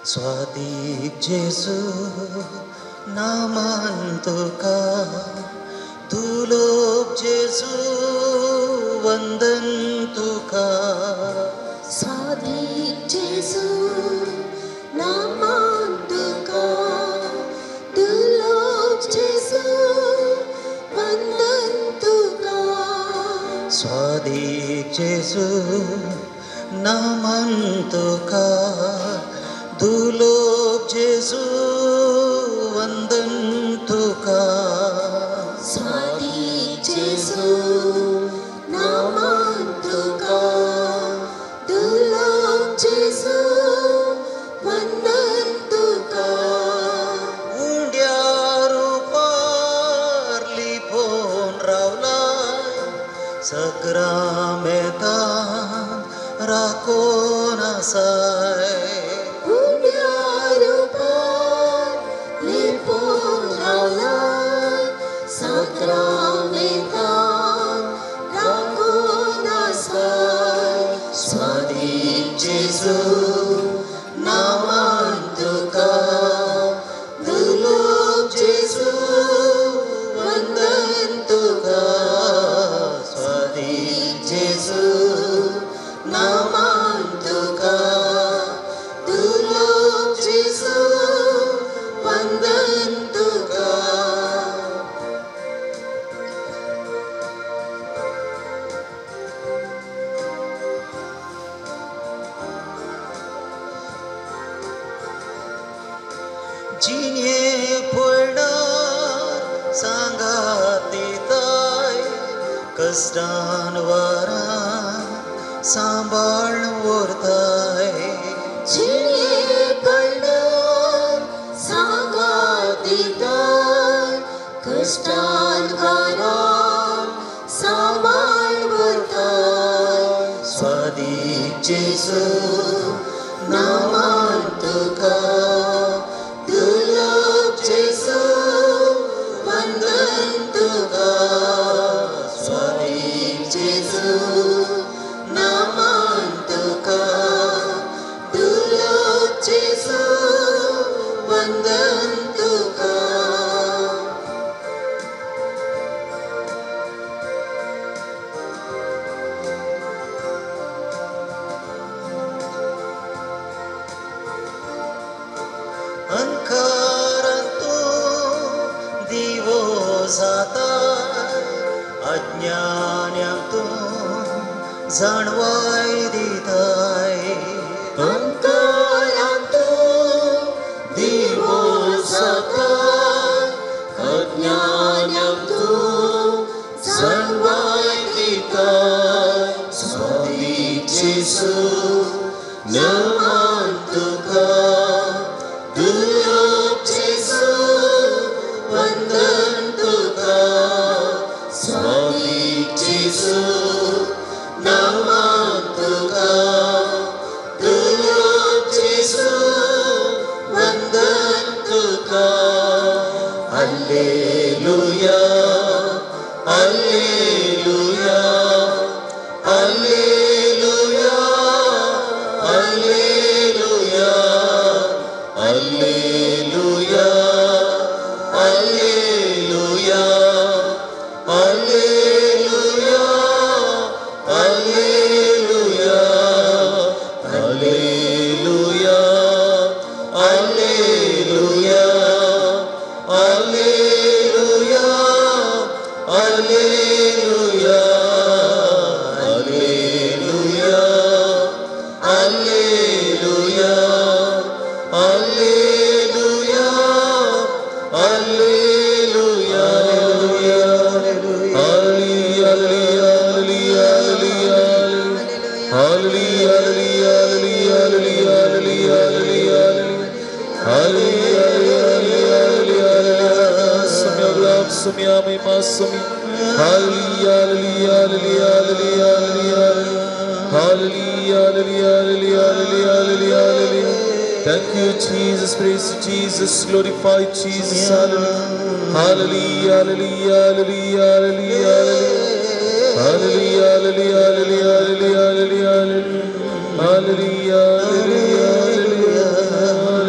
स्वादिक जेसु नामांतुका तुलोक जेसु वंदंतुका स्वादिक जेसु नामांतुका तुलोक जेसु वंदंतुका स्वादिक जेसु नामांतुका दुलोक जेसु वंदंतुका स्वादिक जेसु नामांतुका दुलोक जेसु वंदंतुका उंड्या रूपार लिपोन रावलाय सगळा मेतान राखोन आसाय स्वादिक जेसु नामांतुका दुलोक जेसु वंदंतुका स्वादिक जेसु नामांतुका दुलोक जेसु वंदंतुका जिने पडणार सांगातीताय कष्टान वरान सांभाळून उरताय जिने पडणार सांगातीताय कष्टान वरान सांभाळून उरताय स्वादिक जेसु नामांतुका दुलोक जेसु वंदंतुका स्वादिक जेसु नामांतुका दुलोक जेसु वंदंतुका अंकारांतून दिवो जाताय अज्ञानांतून जाणवाय दिताय अंकारांतून दिवो जाताय अज्ञानांतून जाणवाय दिताय स्वादिक जेसु नामांतुका दुलोक जेसु वंदंतुका स्वादिक जेसु नामांतुका दुलोक जेसु वंदंतुका हालेलुया हालेलुया हालेलुया हालेलुया हालेलुया हालेलुया हालेलुया हालेलुया हालेलुया हालेलुया हालेलुया हालेलुया हालेलुया हालेलुया हालेलुया हालेलुया Thank you, Jesus. Praise you, Jesus. Glorify Jesus. Hallelujah. Hallelujah. Hallelujah. Hallelujah. Hallelujah. Hallelujah. Hallelujah. Hallelujah. Hallelujah. Hallelujah. Hallelujah. Hallelujah.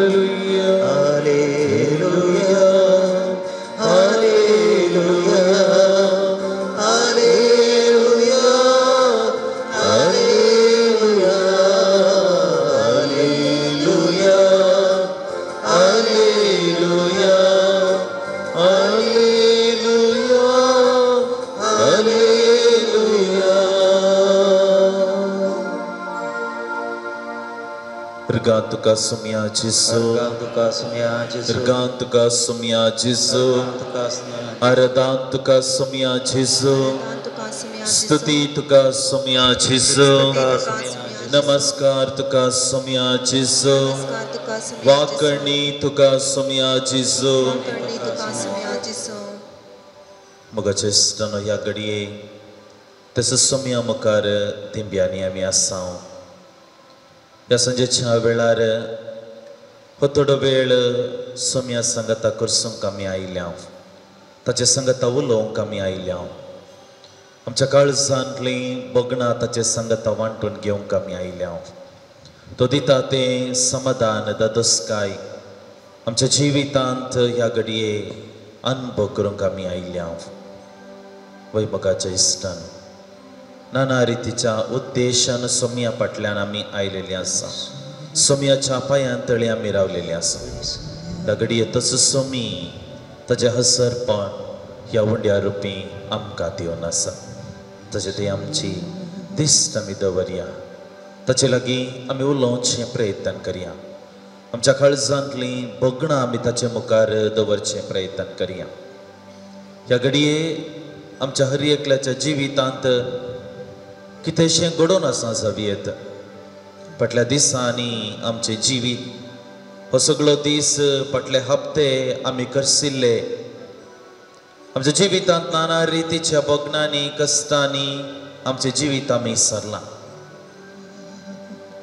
Ergan tuka sumya Jesu. Ergan tuka sumya Jesu. Ergan tuka sumya Jesu. Ergan tuka Aradan tuka sumya sumya Jesu. Jesu. Stuti tuka sumya Jesu. Namaskar tuka sumya Jesu. Vakarni tuka sumya Jesu. मुगाचे इष्टनो ह्या घडये तसं सोम्या मुखार तिंब्यांनी आमी आसां ह्या संजेच्या वेळार हो थोडो वेळ सोम्या संगता करसूंक आमी आयल्या ताचे संगता उलोवंक आमी आयल्या आमच्या काळजांतली बगणां ताचे संगता वांटून घेवंक आमी आयल्या तो दिता तें समाधान दादोसकाय आमच्या जिवितांत ह्या घडये अनुभव करूंक आमी आयल्या वैभगाच्या इश्टान नाना रितीच्या उद्देशान सोम्या फाटल्यान आमी आयलेली आसा सोम्याच्या पांयां तळी आमी रावलेली आसा ह्या घडये तसो सोमी ताचें हसरपण ह्या उंड्या रुपी आमकां दिवन आसा ताचे ती आमची दिस्त आमी दवरया ताचे लागीं आमी उलोवचें प्रयत्न करया आमच्या काळजांतली बगणां आमी ताचे मुखार दवरचें प्रयत्न करया ह्या घडये आमच्या हर एकल्याच्या जिवितांत कितेंशें घडोवन आसा जावयेत फाटल्या दिसांनी आमचें जिवीत हो सगळो दीस फाटले हप्ते आमी करशिल्ले आमच्या जिवितांत नाना रितीच्या बगणांनी कश्टांनी आमचें जिवीत आमी सरलां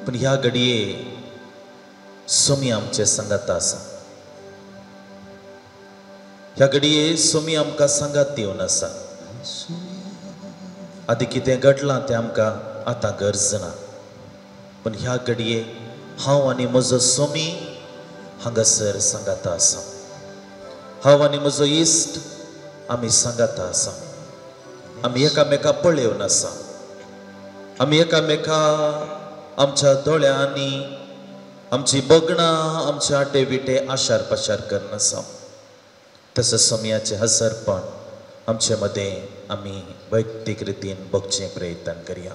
पूण ह्या घडये सोमी आमचे संगत आसा ह्या घडये सोमी आमकां संगत दिवन आसा आदी कितें घडलां तें आमकां आतां गरज ना पूण ह्या घडये हांव आनी म्हजो सोमी हांगासर संगत आसा हांव आनी म्हजो इश्ट आमी संगत आसा आमी एकामेका पळयोवन आसा आमी एकामेका आमच्या दोळ्यांनी आमची बगणां आमचे आटे विटे आशार पाशार करन आसा तसो सोम्याचें हसरपण आमचे मदें आमी वैयक्तीक रितीन बगचें प्रयत्न करया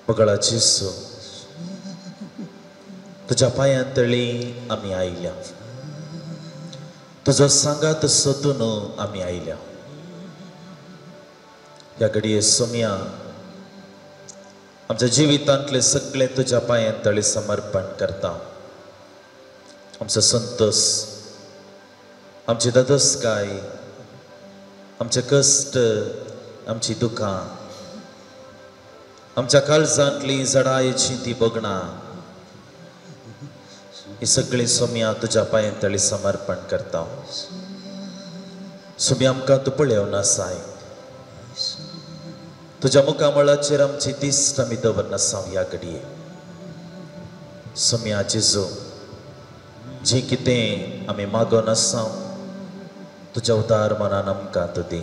बगळा जेसू तुज्या पांयां तळी आमी आयल्या तुजो सांगात सोदून आमी आयल्या ह्या घडये सोम्या आमच्या जिवितांतले सगळे तुज्या पांयां तळी समर्पण करता आमचो संतोष आमची दादोसकाय आमचे कश्ट आमची दुखां आमच्या काळजांतली जडायेची ती बगणां ही सगळी सोम्या तुज्या पांयां तळी समर्पण करता सोम्या आमकां तूं पळयोवन आसाय तुज्या मुखामळाचेर आमची दिस्त आमी दवरन आसा ह्या घडये सोम्या जेजू जी कितें आमी मागोन आसा तुज्या उदार मनान आमकां तूं दी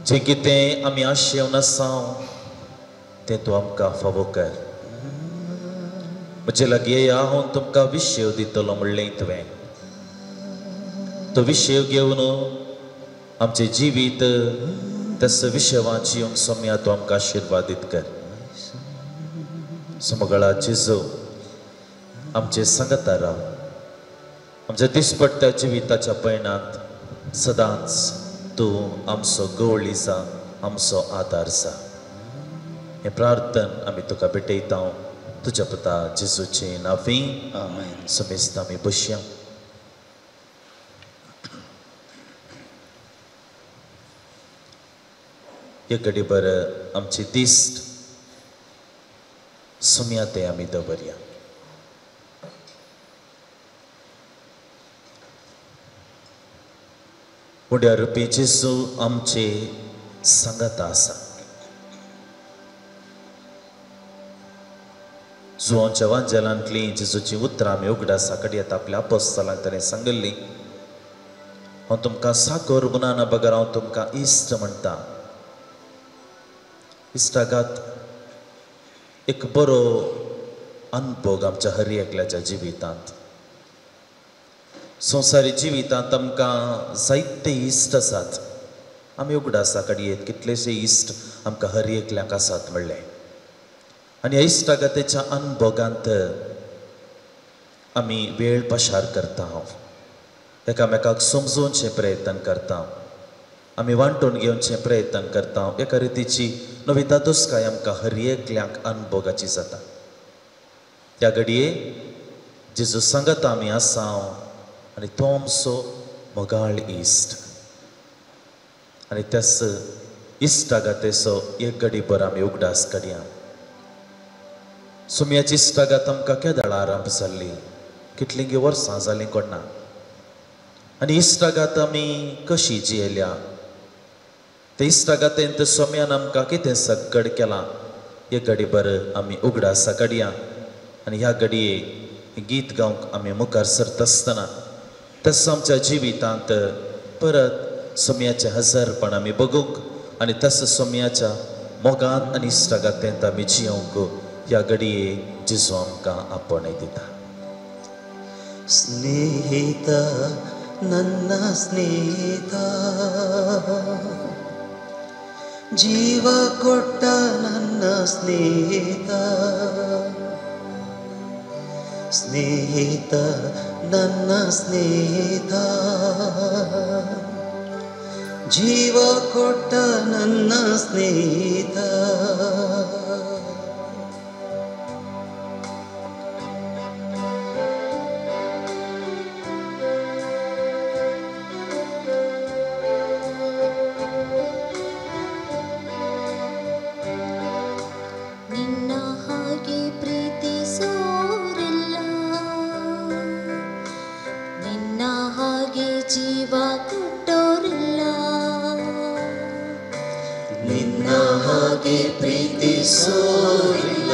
जे कितें आमी आशेवन आसा तें तूं आमकां फावो कर म्हजे लागीं येया हांव तुमकां विशय दितलो म्हणलें तुवें तो विशय घेवन आमचें जिवीत तस विशयां जिवंक सोम्या तूं आमकां आशिर्वादीत कर समगळा जेजू आमचे संगता राव आमच्या दिसपट्ट्या जिविताच्या पयणांत सदांच तूं आमचो गवळी जा आमचो आदार जा हें प्रार्थन आमी तुका भेटयता तुज्या पुता जेजूचे नांवीं आमेन समेस्त आमी बसया एक घडीभर आमची दिस्त सोम्या ते आमी दवरया उड्या रुपी जेजू आमचे संगत आसा जुवांच्या वांजेलांतली जेजूची उतरां आमी उगडास कडेन येता आपल्या आपोस्तलांक ताणें सांगल्ली हांव तुमकां साकोर मुनाना बगर हांव तुमकां इश्ट म्हणटा इश्टागात एक बरो अनुभव आमच्या हर एकल्याच्या जिवितांत संवसारी जिवितांत आमकां जायते इश्ट आसात आमी उगडासा कडयेत कितलेशे इश्ट आमकां हर एकल्याक आसात म्हणलें आनी ह्या इश्टागतेच्या अनभोगांत आमी वेळ पसार करता एकामेकाक समजोवचे प्रयत्न करता आमी वांटून घेवचे प्रयत्न करता एका रितीची नवी तातूसकाय आमकां हर एकल्याक अनभोगाची जाता त्या घडये जेजू सांगत आमी आसा आनी तो आमचो मोगाळ इश्ट आनी त्यास इश्टागतेचो एक घडीभर आमी उगडास करया सुमयाची इश्टागत आमकां केदाळ आरंभ जाल्ली कितलींगी वर्सां जालीं कोणा आनी इश्टागत आमी कशी जियेल्या ते इश्टागतेंत सोम्यान आमकां कितें सगड केलां एक घडीभर आमी उगडासा काडया आनी ह्या घडये गीत गावंक आमी मुखार सरत आसतना तस आमच्या जिवितांत परत सोम्याचे हजरपण आमी बगूंक आनी तस सोम्याच्या मोगान आनी इश्टागतेंत आमी जियोंक ह्या घडये जेजू आमकां आपणय दिता स्नेहित ನನ್ನ ಸ್ನೇಹಿತ ಜೀವ ಕೊಟ್ಟ ನನ್ನ ಸ್ನೇಹಿತ ಸ್ನೇಹಿತ ನನ್ನ ಸ್ನೇಹಿತ ಜೀವ ಕೊಟ್ಟ ನನ್ನ ಸ್ನೇಹಿತ ನಿನ್ನ ಹಾಗೆ ಜೀವ ಕೊಟ್ಟೋರಿಲ್ಲ ನಿನ್ನ ಹಾಗೆ ಪ್ರೀತಿಸೋರಿಲ್ಲ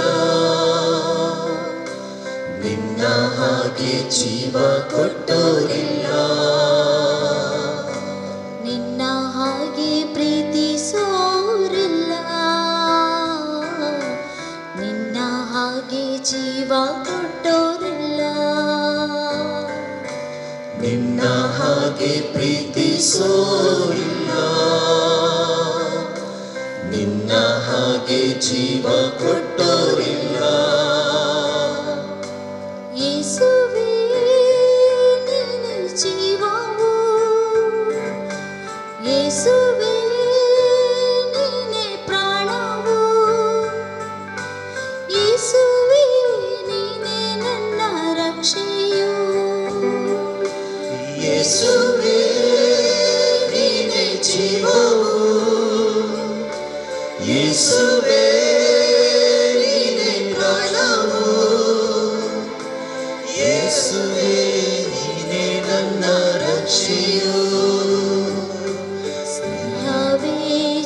ನಿನ್ನ ಹಾಗೆ ಜೀವ ಕೊಟ್ಟೋರಿಲ್ಲ ನಿನ್ನ ಹಾಗೆ ಪ್ರೀತಿಸೋರಿಲ್ಲ ನಿನ್ನ ಹಾಗೆ ಜೀವ ಕೊಟ್ಟೋರಿಲ್ಲ ಯೇಸುವೇ ನೀನೇ ಜೀವವು ಯೇಸುವೇ ನೀನೇ ಪ್ರಾಣವು ಯೇಸುವೇ ನೀನೇ ನನ್ನ ರಕ್ಷೆಯು ಯೇಸುವೇ ನೀನೇ ಜೀವವು ಯೇಸುವೇ ನೀನೇ ಪ್ರಾಣವು ಯೇಸುವೇ ನೀನೇ ನನ್ನ ರಕ್ಷೆಯು ಸ್ನೇಹವೇ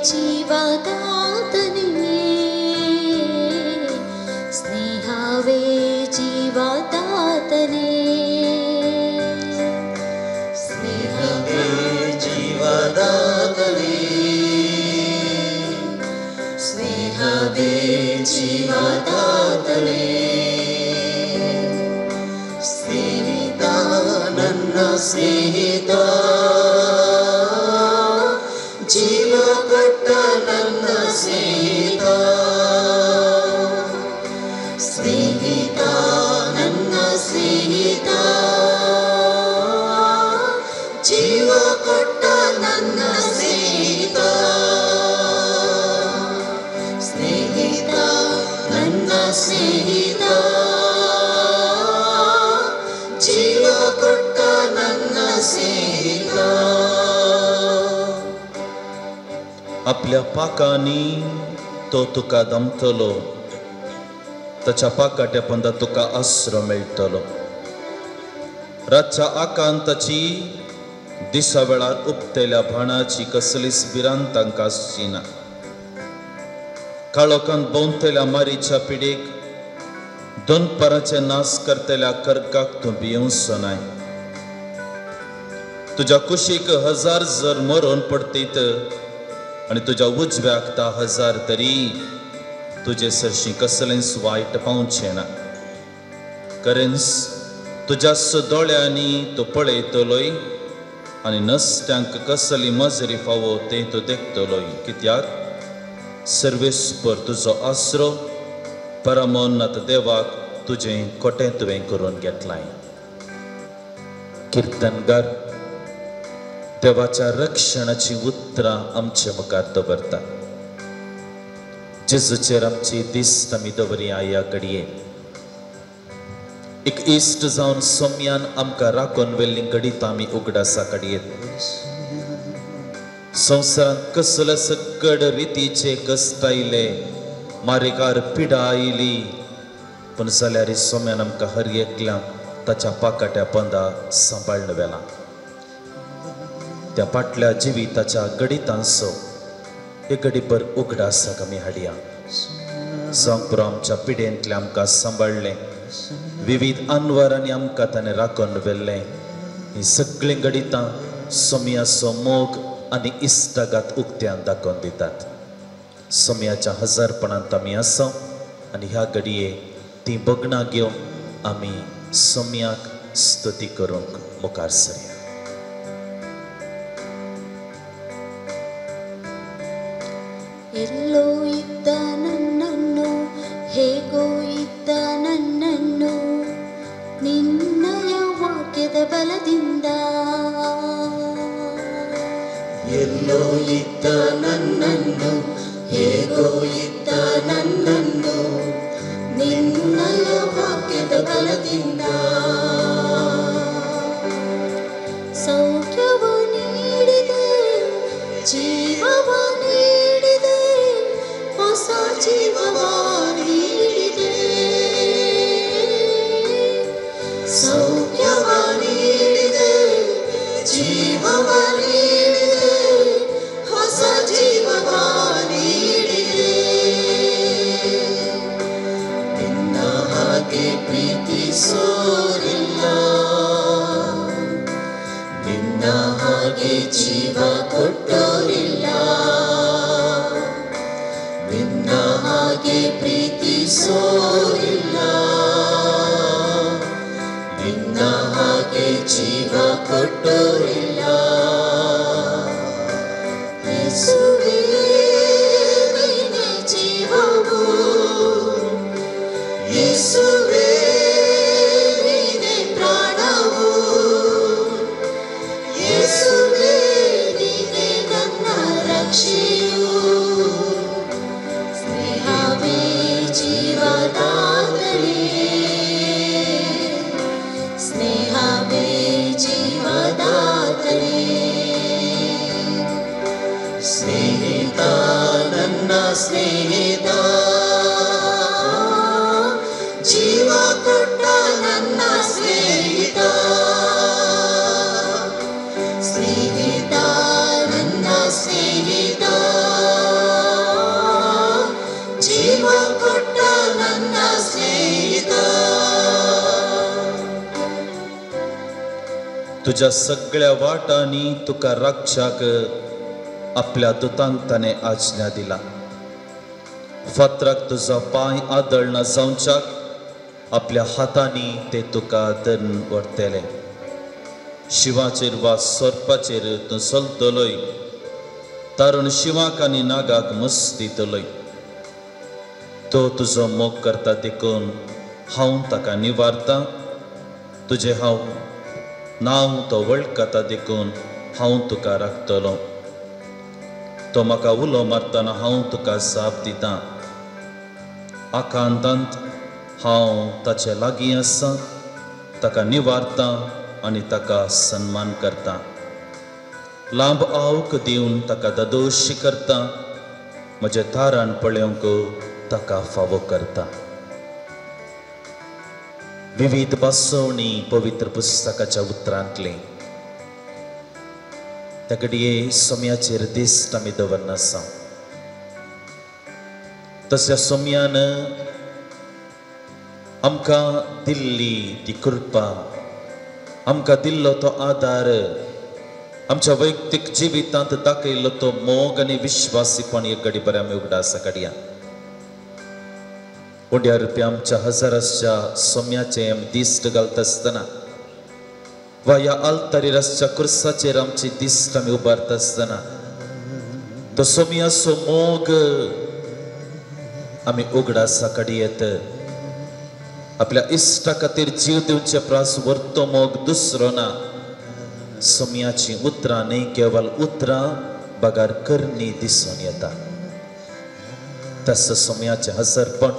ಜೀವದಾತನೇ ಸ್ನೇಹವೇ ಜೀವದಾತನೇ ಸ್ನೇಹವೇ ಜೀವದಾತನೇ ಸ್ನೇಹವೇ ಜೀವದಾತನೇ ಸ್ನೇಹಿತ ನನ್ನ ಸ್ನೇಹಿತ ಜೀವ ಕೊಟ್ಟ ನನ್ನ ಸ್ನೇಹಿತ ಸ್ನೇಹಿತ ನನ್ನ ಸ್ನೇಹಿತ ಜೀವ ಕೊಟ್ಟ ನನ್ನ ಸ್ನೇಹಿತ ಸ್ನೇಹಿತ ನನ್ನ ಸ್ನೇಹಿತ ಜೀವ ಕೊಟ್ಟ ನನ್ನ ಸ್ನೇಹಿತ आपल्या पाकांनी तो तुका दमतलो ताच्या पाकाट्या पंदा तुका आसरो मेळटलो रातच्या आकांत ताची दिसा वेळार उपतेल्या भाणाची कसलीच भिरांत तांकां आसची ना काळोखान भोंवतेल्या मारीच्या पिडेक दोनपराचे नास करतेल्या कर्काक तूं भियोंचो नाय तुज्या कुशीक 1000 जर मरोन पडटीत आनी तुज्या उजव्याक 10,000 तरी तुजे सरशी कसलेंच वायट पावचें ना खरेंच तुज्या दोळ्यांनी तूं पळयतलोय आनी नसत्यांक कसली मजरी फावो तें तूं देखतलोय कित्याक सर्वेस्पर तुजो आसरो परमोन्नत देवाक तुजें कोटें तुवें करून घेतलाय. कीर्तनकार देवाच्या रक्षणाची उतरां आमचे मुखार दवरता. जेजूचेर आमची दिस्त आमी दवरया ह्या घडये. एक इश्ट जावन सोम्यान आमकां राखून वेल्ली घडीत आमी उगडासा घडयेत. संवसारांत कसले सगळ रितीचे कश्ट आयले, मारेकार पिडा आयली, पूण जाल्यार सोम्यान आमकां हर एकल्यांक ताच्या पाकाट्या पंदा सांबाळून व्हेला. त्या फाटल्या जिविताच्या गडितांचो एक घडीभर उगडासाक आमी हाडया. जावंक पुरो आमच्या पिडेंतले आमकां सांबाळलें, विविध अनवरांनी आमकां ताणें राखून व्हेल्लें. ही सगळीं गडितां सोम्याचो मोग आनी इश्टागात उक्त्यान दाखोवन दितात. सोम्याच्या हजारपणांत आमी आसा आनी ह्या घडये ती बगणां घेवन आमी सोम्याक स्तुती करूंक मुखार सरया. ಎಲ್ಲೋ ಇದ್ದ ನನ್ನನ್ನು ಹೇಗೋ ಇದ್ದ ನನ್ನನ್ನು ನಿನ್ನಯ ವಾಕ್ಯದ ಬಲದಿಂದ ಎಲ್ಲೋ ಇದ್ದ ನನ್ನನ್ನು ಹೇಗೋ ಇದ್ದ ನನ್ನನ್ನು ನಿನ್ನಯ ವಾಕ್ಯದ ಬಲದಿಂದ ಸೌಖ್ಯವ ನೀಡಿದೆ, ಜೀವವ ನೀಡಿದೆ, ಹೊಸ ಜೀವವ ನೀಡಿದೆ. ಸೌಖ್ಯವ ನೀಡಿದೆ, ಜೀವವ ನೀಡಿದೆ, ಹೊಸ ಜೀವವ ನೀಡಿದೆ. ನಿನ್ನ ಹಾಗೆ ಪ್ರೀತಿಸೋರಿಲ್ಲ, ನಿನ್ನ ಹಾಗೆ ಜೀವ ಕೊಟ್ಟೋರಿಲ್ಲ, ನಿನ್ನ ಹಾಗೆ ಪ್ರೀತಿಸೋರಿಲ್ಲ, ನಿನ್ನ ಹಾಗೆ ಜೀವ ಕೊಟ್ಟೋರಿಲ್ಲ. ಯೇಸುವೇ ನೀನೇ ಜೀವವು, ಯೇಸುವೇ ನೀನೇ ಪ್ರಾಣವು, ಯೇಸುವೇ ನೀನೇ ನನ್ನ ರಕ್ಷೆಯು. ಸ್ನೇಹವೇ ಜೀವದಾತನೇ, ಸ್ನೇಹವೇ ಜೀವದಾತನೇ. ಸ್ನೇಹಿತ ನನ್ನ ಸ್ನೇಹಿತ, ಜೀವ ಕೊಟ್ಟ ನನ್ನ ಸ್ನೇಹಿತ. ಸ್ನೇಹಿತ ನನ್ನ ಸ್ನೇಹಿತ, ಜೀವ ಕೊಟ್ಟ ನನ್ನ ಸ್ನೇಹಿತ. तुझ्या सगळ्या वाटांनी तुका राखच्याक आपल्या दुतांक ताणें आज्ञा दिला. फातराक तुजो पांय आदळ न जावच्याक आपल्या हातांनी ते तुका धरून व्हरतले. शिवाचेर वा सोरपाचेर तूं चलतलोय, तारून शिवाक आनी नागाक मस्त दितलोय. तो तुजो मोग करता देखून हांव ताका निवारतां. तुजें हांव नांव तो वळखता देखून हांव तुका राखतलों. तो म्हाका उलो मारतना हांव तुका जाप दितां. आकांतांत हांव ताचे लागीं आसां, ताका निवारतां आनी ताका सन्मान करतां. लांब आवक दिवन ताका ददोशी करतां. म्हजे थारान पळोवंक ताका फावो करता. विविध बसवणी पवित्र पुस्तकाच्या उतरांतले त्या घडये सोम्याचेर दिश्ट आमी दवरना आसा. तशा सोम्यान आमकां दिल्ली ती कृपा, आमकां दिल्लो तो आदार, आमच्या वैयक्तीक जिवितांत दाखयल्लो तो मोग आनी विश्वासीपण एक घडीभर आमी उगडासा काडया. उड्या रुपया आमच्या हजाराच्या सोम्याचे आमी दिश्ट घालता आसतना वा ह्या अल्तारिरासच्या क्रुसाचेर आमची दिश्ट आमी उबारता आसतना तो सोमयाचो मोग आमी उगडासा काडयेत. आपल्या इश्टा खातीर जीव दिवचे प्रास व्हरतो मोग दुसरो ना. सोमयाची उतरां न्ही केवळ उतरां बगार करणी दिसून येता. तस सोमयाचे हजरपण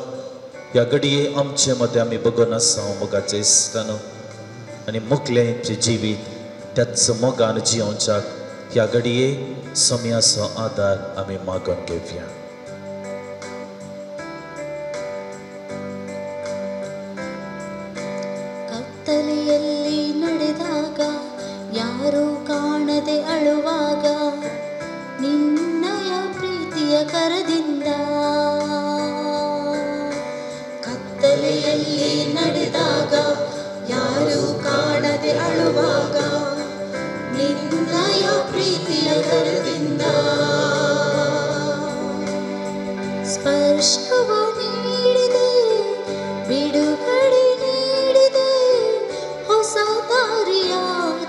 ह्या घडये आमचे मदें आमी बघून आसा मोगाचे इश्टान आनी मुखलेंचे जिवीत त्याच मोगान जियोवच्याक ह्या घडये सोमयाचो आदार आमी मागून घेवया. ಕತ್ತಲೆಯಲ್ಲಿ ನಡೆದಾಗ ಯಾರೂ ಕಾಣದೆ ಅಳುವಾಗ ನಿನ್ನಯ ಪ್ರೀತಿಯ ಕರದಿಂದ ಕತ್ತಲೆಯಲ್ಲಿ ನಡೆದಾಗ ಯಾರೂ ಕಾಣದೆ ಅಳುವಾಗ ನಿನ್ನಯ ಪ್ರೀತಿಯ ಕರದಿಂದ ಸ್ಪರ್ಶವ ನೀಡಿದೆ ಬಿಡುಗಡೆ ನೀಡಿದೆ ಹೊಸ ದಾರಿಯ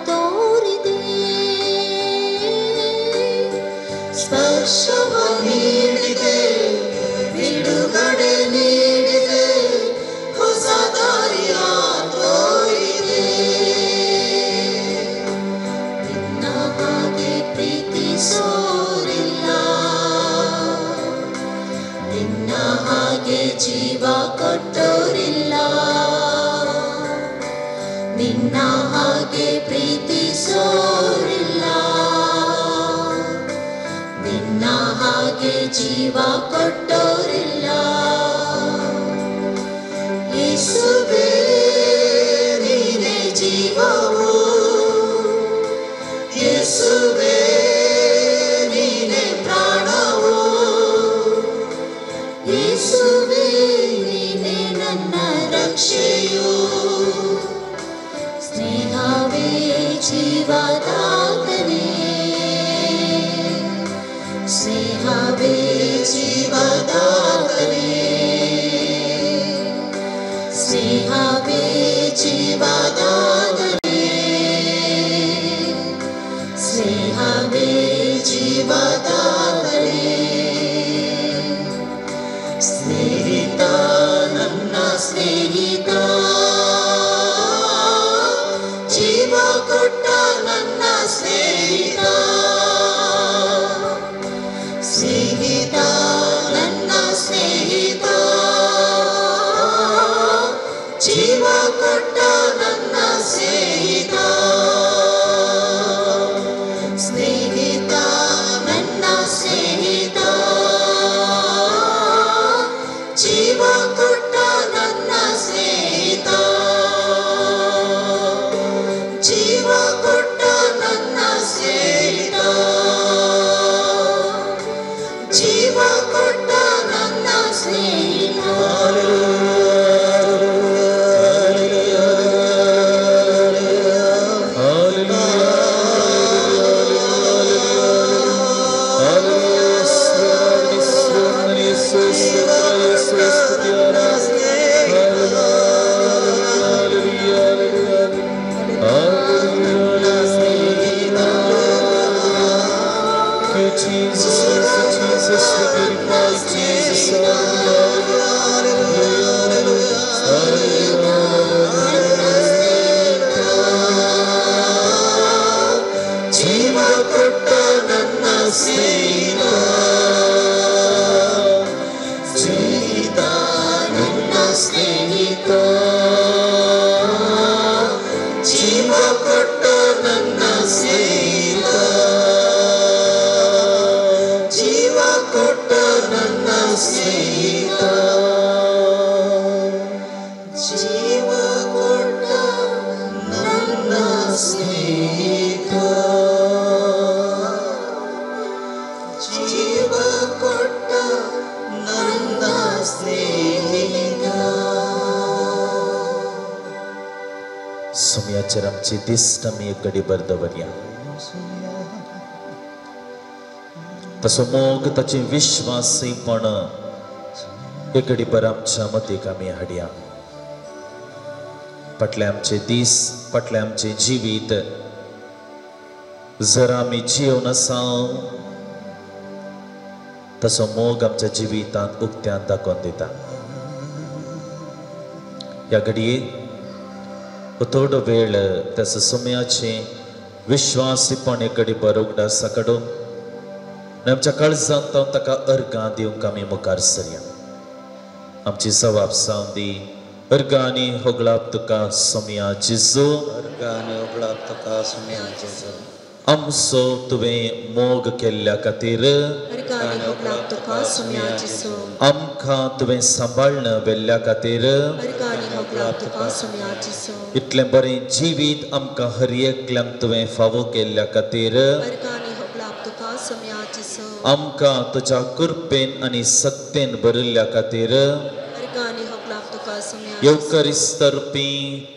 ತೋರಿದೆ ಸ್ಪರ್ಶವ ನೀಡಿದೆ ಬಿಡುಗಡೆ ನೀಡಿದೆ ಹೊಸ ದಾರಿಯ ತೋರಿದೆ ನಿನ್ನ ಹಾಗೆ ಪ್ರೀತಿಸೋರಿಲ್ಲ ನಿನ್ನ ಹಾಗೆ ಜೀವ ಕೊಟ್ಟೋರಿಲ್ಲ ನಿನ್ನ ಹಾಗೆ ಪ್ರೀತಿಸೋರಿಲ್ಲ ನಿನ್ನ ಹಾಗೆ ಜೀವ ಕೊಟ್ಟೋರಿಲ್ಲ ಯೇಸುವೇ ನೀನೇ ಜೀವವು ಯೇಸುವೇ ನೀನೇ ಪ್ರಾಣವು ಯೇಸುವೇ ನೀನೇ ನನ್ನ ರಕ್ಷೆಯು ಸ್ನೇಹವೇ ಜೀವದಾತನೇ ಸ್ನೇಹವೇ ಜೀವದಾತನೇ ಸ್ನೇಹವೇ ಜೀವದಾತನೇ ಸ್ನೇಹವೇ ಜೀವದಾತನೇ ಸ್ನೇಹಿತ ನನ್ನ ಸ್ನೇಹಿತ ಜೀವ ಕೊಟ್ಟ ನನ್ನ ಸ್ನೇಹಿತ ಸ್ನೇಹಿತ ನನ್ನ ಸ್ನೇಹಿತ ಜೀವ ಕೊಟ್ಟ ನನ್ನ ಸ್ನೇಹಿತ ಸ್ನೇಹಿತ ನನ್ನ ಸ್ನೇಹಿತ ಜೀವ ಕೊಟ್ಟ ನನ್ನ ಸ್ನೇಹಿತ ಜೀವ ಕೊಟ್ಟ ನನ್ನ ಸ್ನೇಹಿತ ಜೀವ ಕೊಟ್ಟ ನನ್ನ ಸ್ನೇಹಿತ ಜೀವ ಕೊಟ್ಟ ನನ್ನ ಸ್ನೇಹಿತ ಸ್ನೇಹಿತ ನನ್ನ ಸ್ನೇಹಿತ ಜೀವ ಕೊಟ್ಟ ನನ್ನ ಸ್ನೇಹಿತ ಜೀವ ಕೊಟ್ಟ ನನ್ನ ಸ್ನೇಹಿತ ಜೀವ ಕೊಟ್ಟ ನನ್ನ ಸ್ನೇಹಿತ ಜೀವ ಕೊಟ್ಟ ನನ್ನ ಸ್ನೇಹಿತ सोमयाचेर आमची दिश्ट आमी एक घडी भर दवरया. तसो मोग ताचे विश्वासीपण एक घडी भर आमच्या मतीक आमी हाडया. फाटले आमचे दीस फाटले आमचे जिवीत जर आमी जिवन आसाव तसो मोग आमच्या जिवितांत उक्त्यान दाखोवन दिता. ह्या घडये थोडो वेळ त्याच सुमयाचे विश्वासीपणे कडेन बरोवंक सकडून आमच्या काळजांत ताका अर्गां दिवंक आमी मुखार सरया. आमची सवाब सावंदी अर्गांनी होगळाप तुका सुमया जेजू. अर्गांनी होगळाप तुका सुमया जेजू. आमचो तुवें मोग केल्ल्या खातीर अर्गांनी होगळाप तुका सुमया जेजू. आमकां तुवें सांबाळन वेल्ल्या खातीर अर्गांनी होगळाप तुका सुमया जेजू. इतलें बरें जिवीत आमकां हर एकल्यांक तुवें फावो केल्ल्या खातीर अर्गांनी होगळाप तुका सुमया जेजू. आमकां तुज्या कृपेन आनी सक्तेन भरिल्ल्या खातीर अर्गांनी होगळाप तुका सुमया जेजू. येवकरिस्तरपी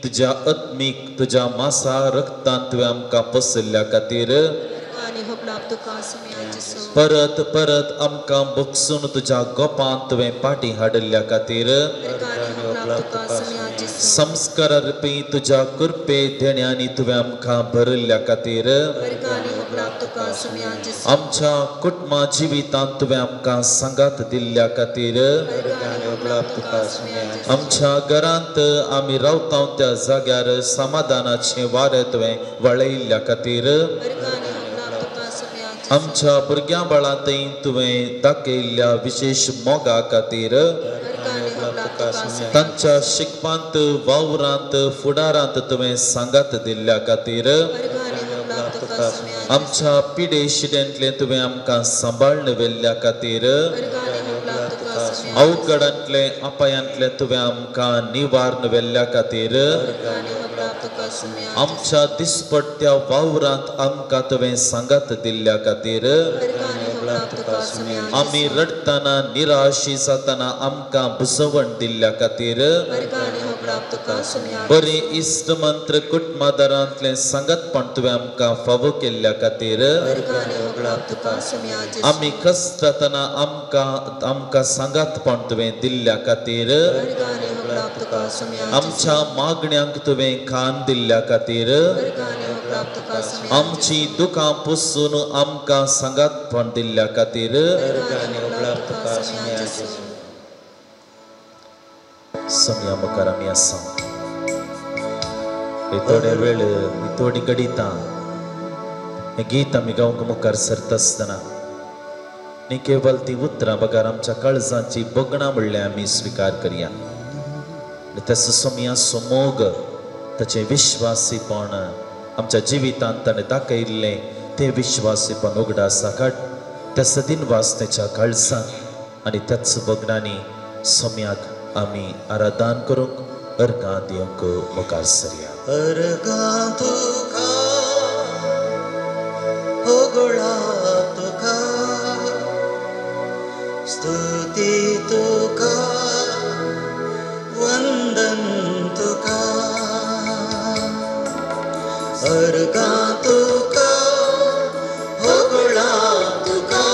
तुज्या आत्मीक तुज्या मासा रक्तांत तुवें आमकां पसरल्या खातीर अर्गांनी होगळाप तुका सुमया जेजू. परत परत आमकां भोगसून तुज्या गोपांत तुवें फाटीं हाडिल्ल्या खातीर अर्गांनी होगळाप तुका सुमया जेजू. संस्कारारपी तुज्या कृपे देण्यांनी तुवें आमकां भरिल्ल्या खातीर अर्गांनी होगळाप तुका सुमया जेजू. आमच्या कुटुंबा जिवितांत तुवें आमकां सांगात दिल्ल्या खातीर अर्गांनी होगळाप तुका सुमया जेजू. आमच्या घरांत आमी रावता त्या जाग्यार समाधानाचें वारें तुवें वळयल्ल्या खातीर अर्गांनी होगळाप तुका सुमया जेजू. आमच्या भुरग्यां बाळांतय तुवें दाखयल्ल्या विशेष मोगा खातीर अर्गांनी होगळाप तुका सुमया. तांच्या शिकपांत वावरांत फुडारांत तुवें सांगात दिल्ल्या खातीर अर्गांनी होगळाप तुका सुमया जेजू. आमच्या पिडे शिडेंतले तुवें आमकां सांबाळन वेल्ल्या खातीर अर्गांनी होगळाप तुका सुमया. अवघडांतले अपायांतले तुवें आमकां निवारण वेल्ल्या खातीर अर्गांनी होगळाप तुका सुमया. आमच्या दिसपट्ट्या वावरांत आमकां तुवें सांगात दिल्ल्या खातीर अर्गांनी होगळाप तुका सुमया. आमी रडटना निराशी जातना आमकां बुजवण दिल्ल्या खातीर अर्गांनी होगळाप तुका सुमया. बरे इश्टमंत्र कुटुंबादारांतले सांगतपण तुवें आमकां फावो केल्ल्या खातीर अर्गांनी होगळाप तुका सुमया जेजू. आमी कश्टातना आमकां सांगातपण तुवें दिल्ल्या खातीर अर्गांनी होगळाप तुका सुमया जेजू. आमच्या मागण्यांक तुवें कान दिल्ल्या खातीर अर्गांनी होगळाप तुका सुमया. आमची दुखां पुसून आमकां सांगातपण दिल्ल्या खातीर अर्गांनी होगळाप तुका सुमया जेजू. समया मुखार आमी आसा थोडे वेळ थोडी गडितां हें गीत आमी गावंक मुखार सरता आसतना न्ही केवल ती उतरां बगार आमच्या काळजांची बोगणां म्हणल्यार आमी स्विकार करया. तेचो समयाचो मोग ताचें विश्वासीपण आमच्या जिवितांत ताणें दाखयल्लें तें विश्वासीपण उगडा साकाट त्या सदीन वाचनेच्या काळजांत आनी त्याच बोगणांनी समयाक आमी आराधन करूंक अर्गां दिवंक मुखार सरया. अर्गां तुका होगळाप तुका स्तुती तुका वंदन तुका. अर्गां तुका होगळाप तुका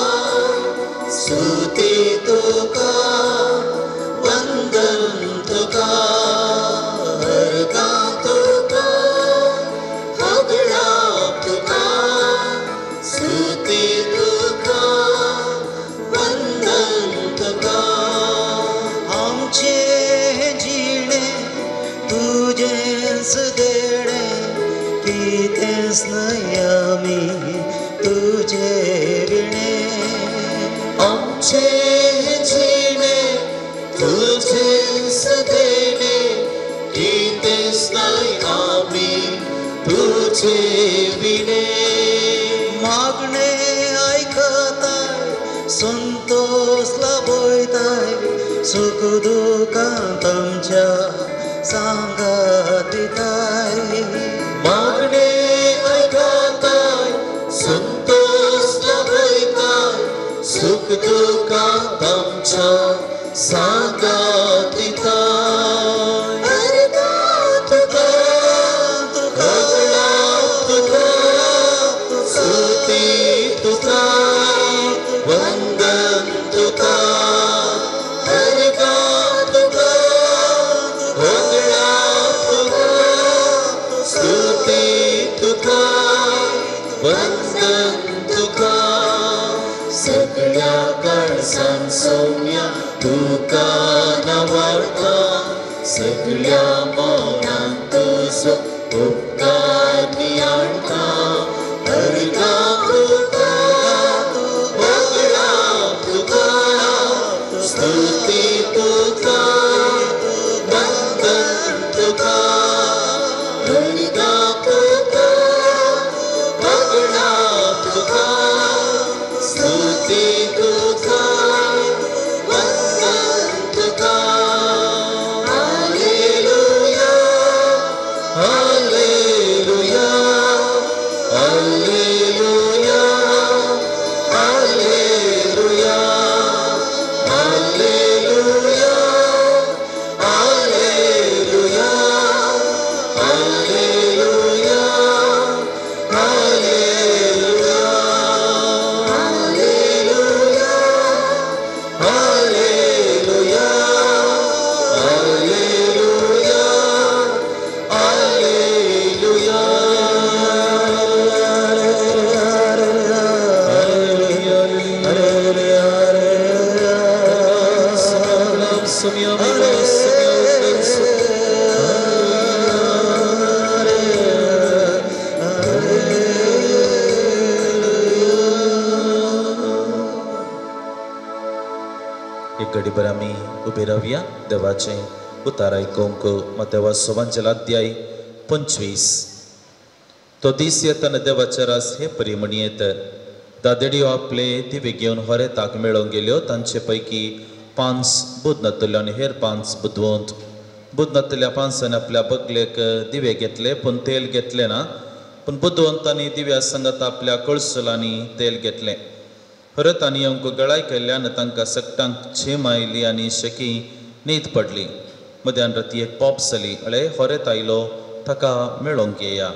स्तुती तुका वंदन तुका. अर्गां तुका होगळाप तुका स्तुती तुका वंदन तुका. आमचे जिणे तुजेच देणे कितेंच न्हय आमी तुजे विणे. आमचे जिणे तुजेच देणे कितेंच न्हय आमी तुजे विणे. मागणे आयकताय संतोष लाभयताय सुख दुखांत आमच्या सांगात दिताय. मागणे आयकताय संतोष लाभयताय सुख दुखांत आमच्या सांगात दिताय. अर्गां तुका होगळाप तुका स्तुती तुका वंदन तुका. अर्गां तुका होगळाप तुका वंदन तुका सगळ्या काळजान सौम्या तुका नावाळटा सगळ्या मौनान तुजो उपकार नियाळटा अर्गां तुका वगळां तुका स्तुती तुका वंदन तुका अर्गां तुका वगळां तुका स्तुती तुका वंदन तुका हालेलुया हालेलुया हालेलुया हालेलुया हालेलुया हालेलुया हालेलुया हालेलुया हालेलुया हालेलुया एक घडीभर आम्ही उभे राहूया देवाचे उतार ऐकूंक मत्तेवा सुवांचेला अध्याय 25. तो दीस येताना देवाचे रास हे परी म्हणयेत दादड्यो आपले दिवे घेवन होरेताक मेळोंक गेल्यो तांचे पैकी 5 बुध नातल्यो आनी हेर 5 बुधवंत. बुध नातल्या 5 आपल्या बगलेक दिवे घेतले पूण तेल घेतले ना पूण बुधवंतांनी दिव्या संगत आपल्या कळसुलांनी तेल घेतले. हरतांनी अमको गळाय केल्ल्यान तांकां सकटांक झीम आयली आनी शेकी न्हीद पडली. मध्यान राती एक पॉप जाली अळे होरेत आयलो ताका मेळोंक येया.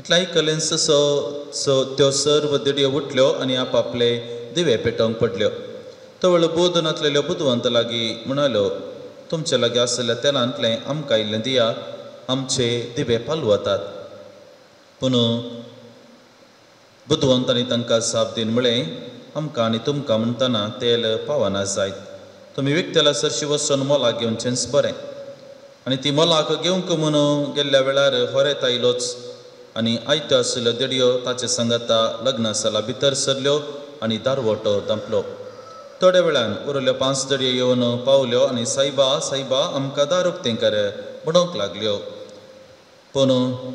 इतल्या आयकलेन सो त्यो सर्व दिड्यो उठल्यो आनी आपआपले दिवे पेटोवंक पडल्यो. तो वेळ बोध नातलेल्यो बुधवंत लागीं म्हणालो तुमचे लागीं आसलेल्या तेलांतलें आमकां इल्लें दिया आमचे दिवे पालवतात. पूण बुधवंतांनी तांकां जाप दीन म्हळें आमकां आनी तुमकां म्हणटना तेल पावना जायत. तुमी विकतेला सरशी वचून मोलाक घेवचेंच बरें. आनी ती मोलाक घेवंक म्हणून गेल्ल्या वेळार होरेत आयलोच आनी आयत्यो आशिल्ल्यो दिड्यो ताचे संगता लग्न साला भितर सरल्यो आनी दारवटो दंपलो. थोड्या वेळान उरल्यो 5 दिड्यो येवन पावल्यो आनी सायबा सायबा आमकां दार उक्तें कर म्हणूंक लागल्यो. पूण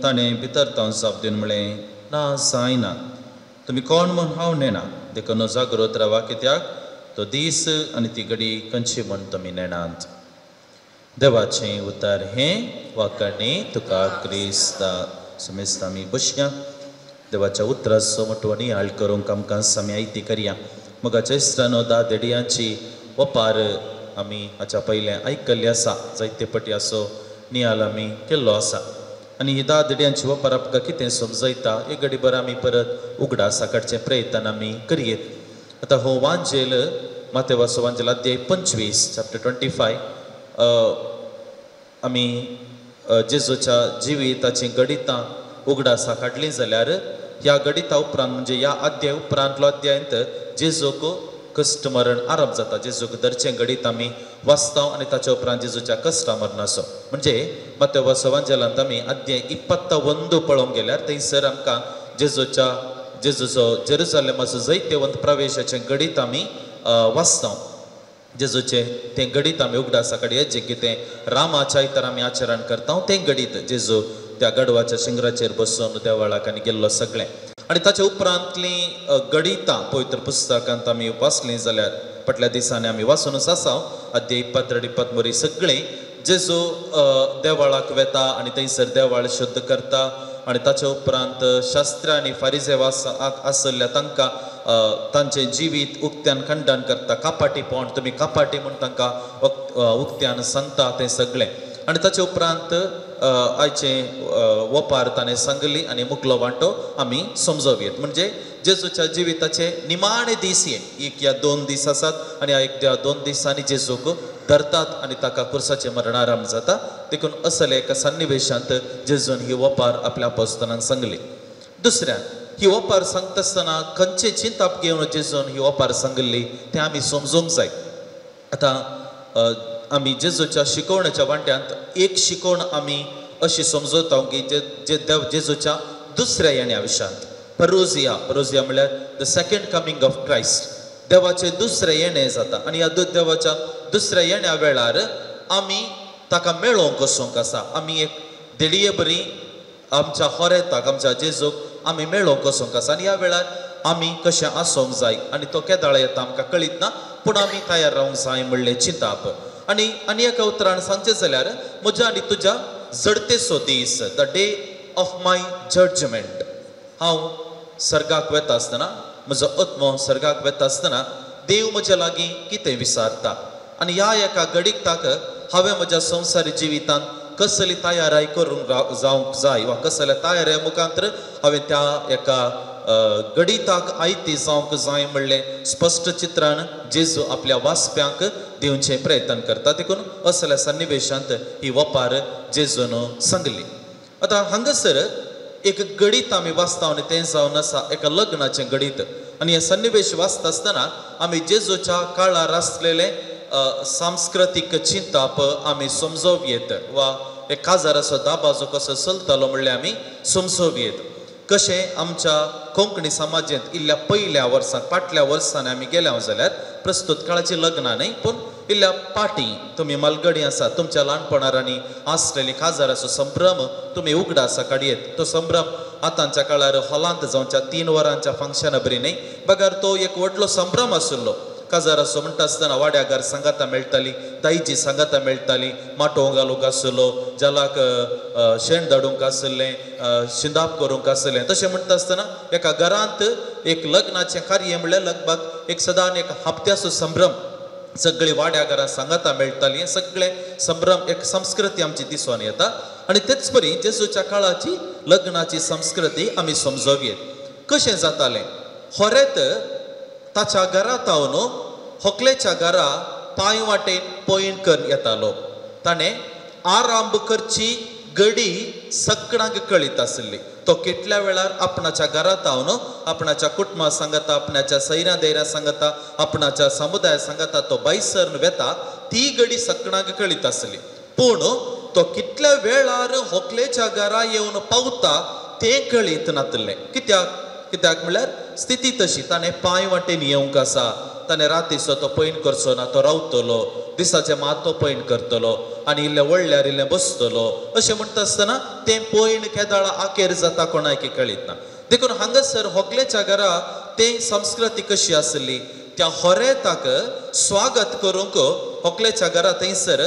ताणें भितर तावन जाप दिवन म्हळें ना जायना तुमी कोण म्हूण हांव नेना देखून जागृत रावा कित्याक तो दीस आनी ती घडी खंयची म्हूण तुमी नेणात. देवाचें उतर हें वाकणे तुका क्रिस्ता समेस्त आमी बसया. देवाच्या उतराचो मोठवणी हाळ करूंक आमकां समय आयती करया. मोगाच्या इस्त्रानो दादड्यांची वपार आमी हाच्या पयलें आयकल्ली आसा. जायते पटी असो नियाल आमी केल्लो आसा आनी ही दादड्यांची वपार आमकां कितें समजयता एक घडीभर आमी परत उगडासा काडचें प्रयत्न आमी करयेत. आतां हो वांजेल मत्तेवा सुवांचेल अध्याय 25 चॅप्टर 25 आमी जेजूच्या जिविताची गणितां उगडासा काडली जाल्यार ह्या गणिता उपरांत म्हणजे ह्या अध्याय उपरांतलो अध्यायांत जेजूक कश्ट मरण आरंभ जाता. जेजूक दरचें गणित आमी वाचता आनी ताच्या उपरांत जेजूच्या कश्टा मरणाचो म्हणजे मत्तेवा सुवांचेलांत आमी अध्याय 21 पळोवंक गेल्यार थंयसर आमकां जेजूचो जेरुसलेमाचो जैत्यवंत प्रवेशाचें गणित आमी वाचता. जेजूचे तें गणित आमी उगडासा काडया जें कितें रामाच्या इतर आमी आचरण करता तें गणित जेजू त्या गडवाच्या शिंगराचेर बसून देवाळाक आनी गेल्लो सगळें आनी ताच्या उपरांतलीं गणितां पवित्र पुस्तकांत आमी वाचलीं जाल्यार फाटल्या दिसांनी आमी वाचूनच आसा. अध्याय 22-23 सगळीं जेजू देवाळाक वेता आनी थंयसर देवाळ शुद्ध करता आनी ताच्या उपरांत शास्त्री आनी फारिजे आसल्या तांकां तांचें जिवीत उक्त्यान खंडन करता. कापाटीपण तुमी कापाटी म्हूण तांकां उक्त्यान सांगता तें सगळें आनी ताचे उपरांत आयचें वपार ताणें सांगली आनी मुखलो वांटो आमी समजोवयेत. म्हणजे जेजूच्या जिविताचे निमाणे दीस एक या 2 दीस आसात आनी एक त्या 2 दिसांनी जेजूक धरतात आनी ताका कुर्साचें मरण आरंभ जाता. देखून असले एका सन्निवेशांत जेजून ही वपार आपल्या अपोस्तलांक सांगली. दुसऱ्यान ही ओपार सांगता आसतना खंयचे चिंताप घेवन जेजून ही ओपार सांगली तें आमी समजूंक जाय. आतां आमी जेजूच्या शिकवण्याच्या वांट्यांत एक शिकवण आमी अशी समजता की जे देव जेजूच्या दुसऱ्या येण्या विशयांत परोजिया म्हळ्यार the second coming of Christ, देवाचे दुसरे येणे जाता. आनी ह्या देवाच्या दुसऱ्या येण्या वेळार आमी ताका मेळोवंक वचूंक आसा. आमी एक देडये बरी आमच्या होरेताक आमच्या जेजूक आमी मेळोवंक वचूंक आसा. आनी ह्या वेळार आमी कशें आसूंक जाय आनी तो केदाळ येता आमकां कळीत ना, पूण आमी तयार रावंक जाय म्हणलें चिंताप. आनी एका उतरान सांगचें जाल्यार म्हज्या आनी तुज्या जडतेचो दीस, the day of my judgement. हांव सर्गाक वता आसतना, म्हजो आत्मो सर्गाक वता आसतना देव म्हज्या लागीं कितें विचारता आनी ह्या एका घडीक ताक हांवें म्हज्या संवसारी जिवितांत कसली तयाराय करूंक जावंक जाय वा कसल्या तयारे मुखांतर हांवें त्या एका घडीताक आयती जावंक जाय म्हणलें स्पश्ट चित्रान जेजू आपल्या वाचप्यांक दिवचे प्रयत्न करता. देखून असल्या सन्निवेशांत ही वपार जेजून सांगली. आतां हांगासर एक गणीत आमी वाचता आनी तें जावन आसा एका लग्नाचें गणीत. आनी हे सन्निवेश वाचता आसतना आमी जेजूच्या काळार आसलेले सांस्कृतीक चिंताप आमी समजोव येत वा एक काजाराचो दाबाजो कसो चलतालो म्हणल्यार आमी समजोव येत. कशें आमच्या कोंकणी समाजांत इल्ल्या पयल्या वर्सांत फाटल्या वर्सांनी आमी गेल्या जाल्यार प्रस्तुत काळाची लग्नां न्ही, पूण इल्ल्या पाटी तुमी मालगडी आसा तुमच्या ल्हानपणारांनी आसलेली काजाराचो संभ्रम तुमी उगडा सकाळी येत. तो संभ्रम आतांच्या काळार हॉलांत जावच्या 3 वरांच्या फंक्शना बरी न्ही, बगार तो एक व्हडलो संभ्रम आशिल्लो. काजाराचो म्हणटा आसतना वाड्यागार सांगाता मेळटाली, ताईची सांगाता मेळटाली, माटो घालूंक आसलो, जालाक शेण धाडूंक आसलें, शिंदाप करूंक आसलें. तशें म्हणटा आसतना एका घरांत एक लग्नाचें कार्य म्हणल्यार लगभग एक सदां एक हप्त्याचो संभ्रम. सगळीं वाड्यागारां सांगाता मेळटालीं, सगळे संभ्रम एक संस्कृती आमची दिसून येता. आनी तेच परी जेजूच्या काळाची लग्नाची संस्कृती आमी समजोव येत. कशें जातालें, होरेत ताच्या घरांत हांव होकलेच्या घरा पांय वाटेन पयण कर येतालो. ताणें आरांब करची घडी सगळ्यांक कळीत आसली. तो कितल्या वेळार आपणाच्या घरांत हांव आपणाच्या कुटुंबा सांगता, आपणाच्या सैऱ्या दैऱ्या सांगता, आपणाच्या समुदाया सांगता तो बायसर वेता, ती घडी सगळ्यांक कळीत आसली. पूण तो कितल्या वेळार होकलेच्या घरा येवन पावता तें कळीत नासलें. कित्याक म्हणल्यार स्थिती तशी. ताणें पांय वाटेन येवंक आसा, ताणें रातीचो तो पयण करचो ना, तो रावतलो, दिसाचे मात तो पयण करतलो आनी इल्लें व्हडल्यार इल्लें बसतलो. अशें म्हणटा आसतना तें पयण केदाळ आखेर जाता कोणाक कळीत ना. देखून हांगासर होकलेच्या घरा तें संस्कृती कशी आसली, त्या होरेताक स्वागत करूंक होकलेच्या घरा थंयसर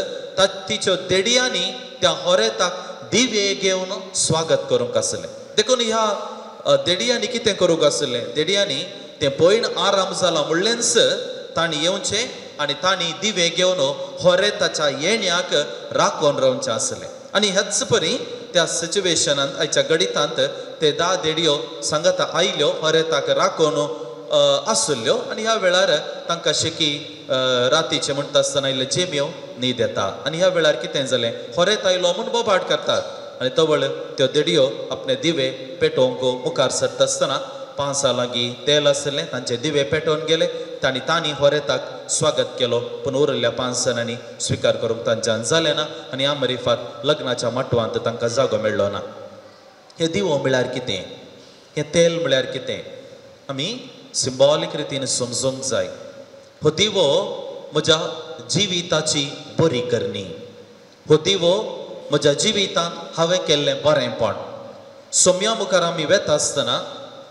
तिच्यो देडयांनी त्या होरेताक दिवे घेवन स्वागत करूंक आसलें. देखून ह्या देडयांनी कितें करूंक आसलें, देडयांनी तें पयण आराम जालां म्हणलेंच तांणी येवचें आनी तांणी दिवे घेवन होरेताच्या येण्याक राखून रावचें आसलें. आनी हेच परी त्या सिच्युएशनांत आयच्या गणितांत ते 10 देडयो सांगता आयल्यो होरेताक राखून आसल्यो. आनी ह्या वेळार तांकां शेकी रातीचे म्हणटा आसतना इल्ले जेम्यो न्हीद येता. आनी ह्या वेळार कितें जालें, होरेत आयलो म्हूण बोबाट करतात आनी तवळ त्यो देडयो आपले दिवे पेटोवंक मुखार सरता आसतना 5 लागीं तेल आसलें, तांचे दिवे पेटोवन गेले. तांणी होरेताक स्वागत केलो, पूण उरिल्ल्या 5 जाणांनी स्विकार करूंक तांच्यान जालें ना आनी ह्या मरिफात लग्नाच्या माटवांत तांकां जागो मेळ्ळो ना. हे दिवो म्हळ्यार कितें, हें तेल म्हळ्यार कितें, आमी सिंबॉलीक रितीन समजूंक जाय. हो दिवो म्हज्या जिविताची बरी करणी, हो दिवो म्हज्या जिवितांत हांवें केल्लें बरेंपण. सोम्या मुखार आमी वेता आसतना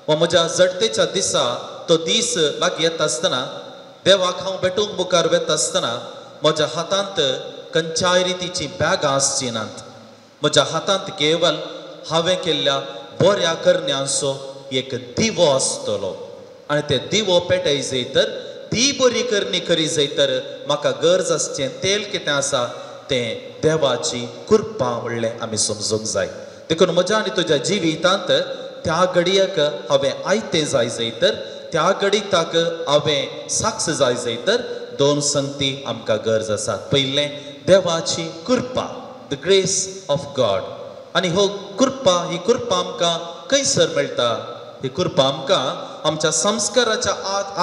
वा म्हज्या जडतेच्या दिसा तो दीस लागीं येता आसतना देवाक हांव भेटूंक मुखार वेता आसतना म्हज्या हातांत खंयच्याय रितीची बॅगां आसची नात. म्हज्या हातांत केवळ हांवें केल्ल्या बऱ्या करण्यांचो एक दिवो आसतलो आनी ते दिवो पेटय जैतर, ती बरी करणी करी जैतर म्हाका गरज आसचें तेल कितें आसा तें देवाची कृपा म्हणलें आमी समजूंक जाय. देखून म्हज्या आनी तुज्या जिवितांत त्या घडयेक हांवें आयतें जाय जैतर, त्या घडीताक हांवें साक्ष जाय जैतर 2 संगती आमकां गरज आसात. पयलें देवाची कृपा, द ग्रेस ऑफ गॉड. आनी हो कृपा, ही कृपा आमकां खंयसर मेळटा, ही कृपा आमकां आमच्या संस्काराच्या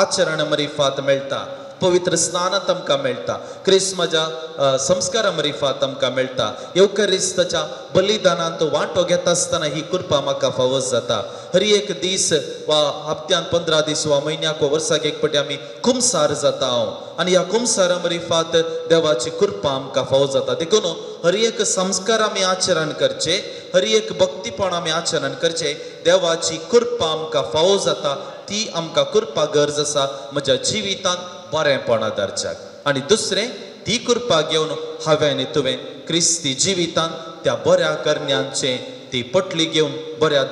आचरण मरिफात मेळटा, पवित्र स्नानात आमकां मेळटा, क्रिस्मच्या संस्कारा मरिफात आमकां मेळटा, येवकरिस्ताच्या बलिदानांत वांटो घेता आसतना ही कृपा म्हाका फावो जाता. हर एक दीस वा हप्त्यान 15 दीस वा म्हयन्याक वा वर्साक एक फावटी आमी कुमसार जाता हांव, आनी ह्या कुमसारा मरिफात देवाची कृपा आमकां फावो जाता. देखून हर एक संस्कार आमी आचरण करचे, हर एक भक्तीपण आमी आचरण करचे, देवाची कृपा आमकां फावो जाता. ती आमकां कृपा गरज आसा म्हज्या जिवितांत बरेपणा धरच्याक. आनी दुसरें, ती कृपा घेवन हांवें तुवें क्रिस्ती जिवितांत त्या बऱ्या करण्यांचे ती पटली घेवन बऱ्या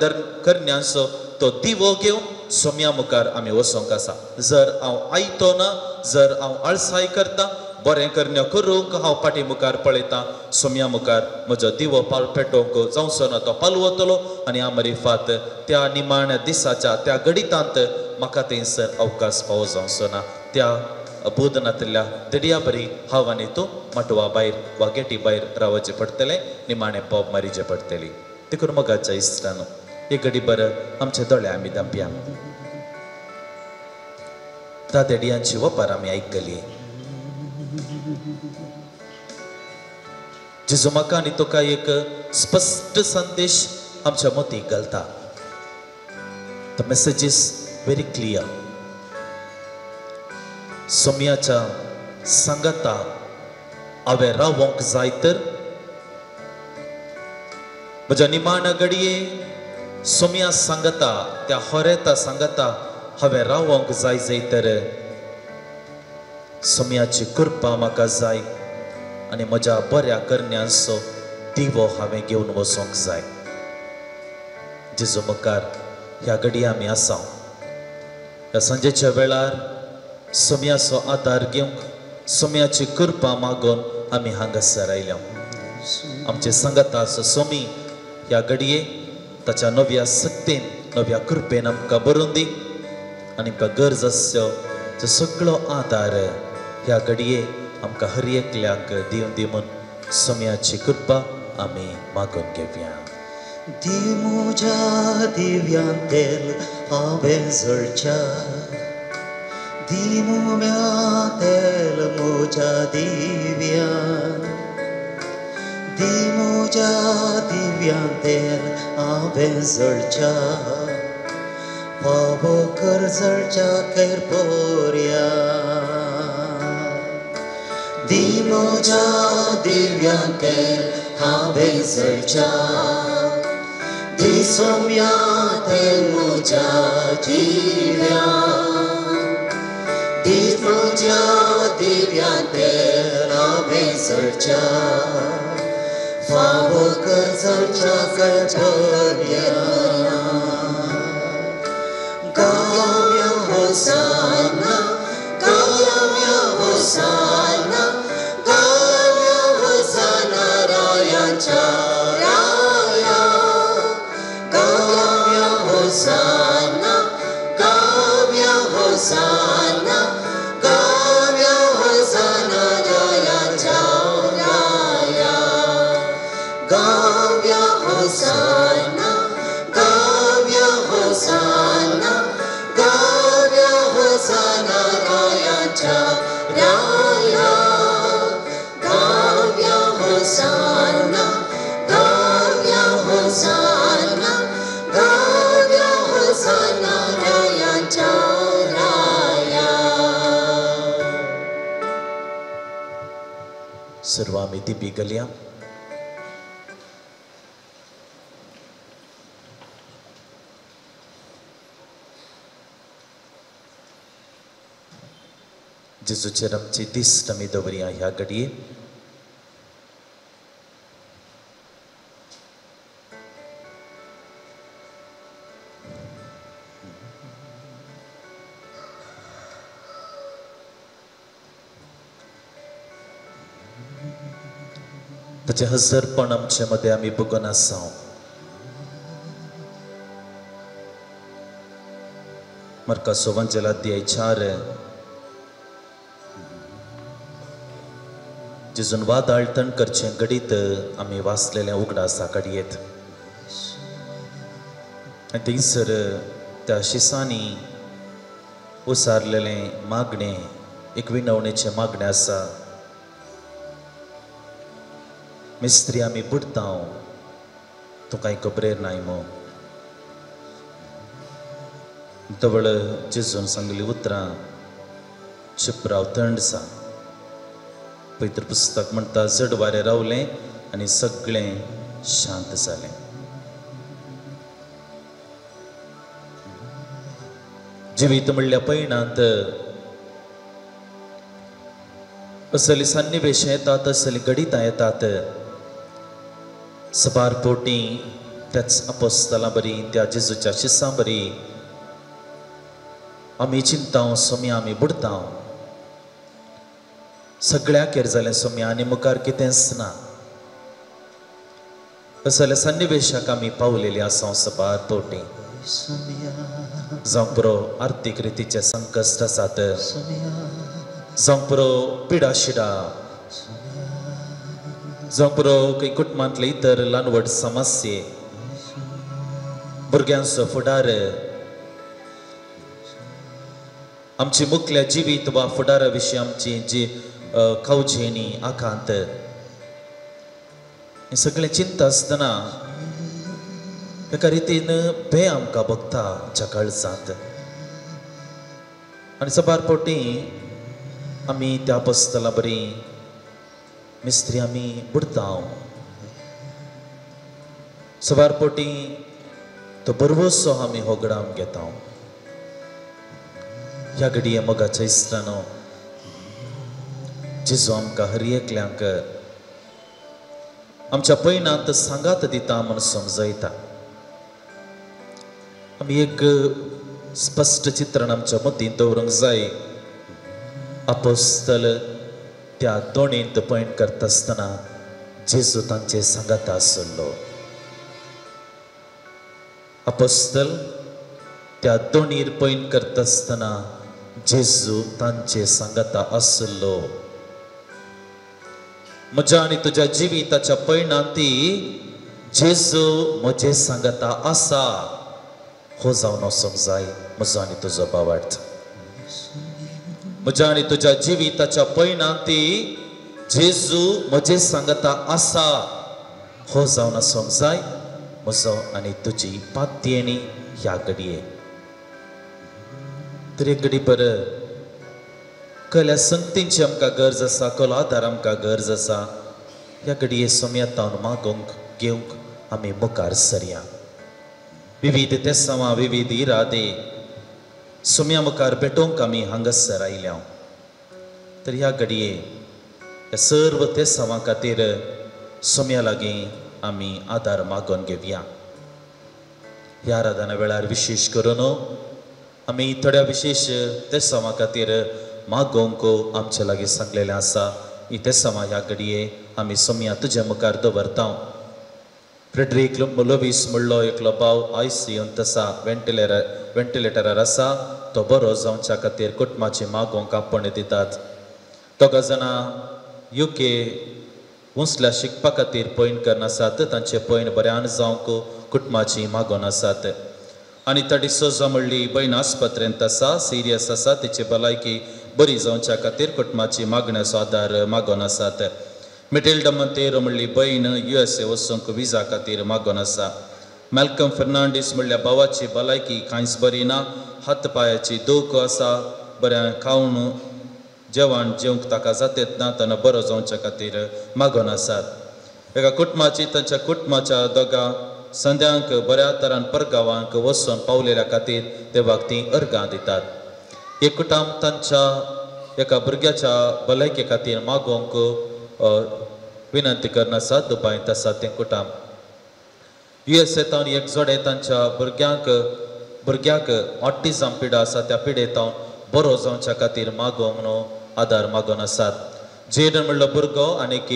करण्यांचो तो दिवो घेवन सोम्या मुखार आमी वचोंक आसा. जर हांव आयतो ना, जर हांव आळसाय करता, बरें करण्यो करूंक हांव फाटी मुखार पळयतां, सोम्या मुखार म्हजो दिवो पेटोवंक जावचो ना, तो पालवतलो. आनी ह्या मरिफात त्या निमाण्या दिसाच्या त्या घडितांत म्हाका थंयसर अवकाश फावो जावचो ना. त्या बोधनांतल्या दडया बरी हांव आनी तूं माटवा भायर वा गेटी भायर रावचें पडटलें, निमाणें बोब मारिचें पडटली. देखून मोगाच्या इश्टानो, एक घडी बरं आमचे दोळे आमी धांपया. त्या देडयांची वपार आमी आयकली. जेजू म्हाका आनी तुका एक स्पश्ट संदेश आमच्या मतीक घालता. The message is very clear. सोम्याच्या सांगाता हांवें रावोंक जाय तर म्हज्या निमाण घडये सोम्या सांगता, त्या होरेता सांगता हांवें रावोंक जाय तर सोम्याची कृपा म्हाका जाय आनी म्हज्या बऱ्या करण्यांचो दिवो हांवें घेवन वचोंक जाय. जेजू मुखार ह्या घडये आमी आसा. ह्या सांजेच्या वेळार सोम्याचो आदार घेवंक, सोम्याची कृपा मागून आमी हांगासर आयल्या. आमचे सांगता सोमी ह्या घडये ताच्या नव्या सक्तीन, नव्या कृपेन आमकां भरून दी आनी आमकां गरज आसच्यो जो सगळो आदार ह्या घडये आमकां हर एकल्याक दिवन दी म्हूण सोम्याची कृपा आमी मागून घेवया. दी म्हज्या दिव्यान तेल हांवें जळच्या, दी मोम्या तेल म्हज्या दिव्यान, दी म्हज्या दिव्यान तेल हांवें जळच्या, फावो कर जळच्या खैर पोरया. दी म्हज्या दिव्यान तेल हांवें जळच्या, दी सोम्या तेल म्हज्या दिव्यान, दी म्हज्या दिव्यान तेल हांवें जळच्या, फावो कर जळच्या खैर पोरया. गावया होसाना, गावया होसाना, गावया होसाना रायांच्या राया. गावया होसाना, गावया होसाना, गावया होसाना रायांच्या राया. गावया होसाना, गावया होसाना, गावया होसाना रायांच्या राया. गावया होसाना, गावया होसाना, गावया होसाना रायांच्या राया. सर्व आमी दिपी घालया. जेजूचेर आमची दिश्ट आमी दवरया ह्या घडये. ताचे हजरपण आमचे मदें आमी बघून आसा. Marcaso Vangela di Aichare जिजून वाद आळतण करचें घडीत आमी वाचलेलें उगडास घडयेत आनी थंयसर त्या शिसांनी उसारलेले मागणे एक विनवणेचे मागणे आसा. मिस्त्री आमी बुडता तूं कांय खबरेर नाय मो. तवळ जेजून सांगली उतरां चुप राव थंड सा. पवित्र पुस्तक म्हणटा जड वारें रावलें आनी सगळें शांत जालें. जिवीत म्हणल्या पैणांत असली सन्निवेश येतात, असली गणितां येतात. सबार पोटी त्याच अपोस्तलां बरी, त्या जेजूच्या शिसां बरी आमी चिंताव सोम्या आमी बुडताव. सगळ्याक जालें सोम्या आनी मुखार कितेंच ना. असल्या सन्निवेशाक आमी पावलेली आसा सबार पोटी. जावं पुरो आर्थीक रितीचे संकश्ट आसात, जावं पुरो पिडा शिडा, जावं पुरो खंय कुटुंबांतले इतर ल्हान व्हड समस्ये, भुरग्यांचो फुडार, आमची मुखल्या जिवीत वा फुडारा विशीं आमची जी खावजेनी आकांत, हें सगळें चिंता आसतना एका रितीन भंय आमकां भोगता आमच्या काळजांत. आनी सबार पोटी आमी त्या अपोस्तलां बरी मिस्त्री आमी बुडताव. सबार पोटी तो बरवसो आमी होगडावन घेता. ह्या घडये मोगाच्या इस्त्रानो जेजू आमकां हर एकल्यांक आमच्या पैणांत सांगात दिता म्हूण समजयता. आमी एक स्पश्ट चित्रण आमच्या मतींत दवरूंक जाय. अपोस्तल त्या दोणींत पैण करता आसतना जेजू तांचे सांगाता आसलो. अपोस्तल त्या दोणीर पैण करता आसतना जेजू तांचे सांगाता आसलो. म्हज्या आनी तुज्या जिविताच्या पैणांती जेजू म्हजे सांगाता आसा हो जावन वचोंक जाय म्हजो आनी तुजो भावार्थ. म्हज्या आनी तुज्या जिविताच्या पैणांती जेजू म्हजे सांगाता आसा हो जावन आसूंक जाय म्हजो आनी तुजी पातयेणी ह्या घडये. तर एक घडी पर खल्या संगतींची आमकां गरज आसा, खलो आदार आमकां गरज आसा. ह्या घडये सोम्यातावन मागोवंक घेवंक आमी मुखार सरया. विविध तेसांवां विविध इरादे सोम्या मुखार पेटोवंक आमी हांगासर आयल्या. तर ह्या घडये ह्या सर्व तेसांवां खातीर सोम्या लागीं आमी आदार मागोवन घेवया. ह्या आराधना वेळार विशेश करून आमी थोड्या विशेष तेसांवां खातीर मागोवंक आमचे लागीं सांगलेलें आसा. ही तेसांवां ह्या घडये आमी सोम्या तुज्या मुखार दवरता. फ्रेडरीक लोवीस म्हणलो एकलो भाव ICUंत आसा, वेंटिलेटरार आसा. तो बरो जावच्या खातीर कुटुंबाची मागोवंक आपण दितात. दोगां जाणां UK उंचल्या शिकपा खातीर पैण करन आसात. तांचे पैण बऱ्यान जावंक कुटुंबाची मागोवन आसात. आनी ताडी सोजा म्हणली भयण आस्पत्रेंत आसा, सिरियस आसा. तिची भलायकी बरी जावच्या खातीर कुटुंबाची मागण्याचो आदार मागोवन आसात. मिटिल्डा मंतेरो म्हणली भयण USA वचूंक विजा खातीर मागोवन आसा. मॅल्कम फर्नांडीस म्हणल्या भावाची भलायकी कांयच बरी ना, हात पांयाची दूख आसा. बरें खावन जेवण जेवंक ताका जातेत ना, ताणें बरो जावच्या खातीर मागोवन आसात. एका कुटुंबाची तांच्या कुटुंबाच्या दोगां संद्यांक बऱ्या तरान परगांवांक वचून पावलेल्या खातीर देवाक तीं अर्गां दितात. एक कुटुंब तांच्या एका भुरग्याच्या भलायके खातीर मागोवंक विनंती करन आसात. दुबायंत आसा तें कुटुंब. USAंत एक जोडे तांच्या भुरग्याक ऑटिझम पिडा आसा. त्या पिडेतावन बरो जावच्या खातीर मागोवंक म्हणून आदार मागोवन आसात. जेडन म्हणलो भुरगो आनीक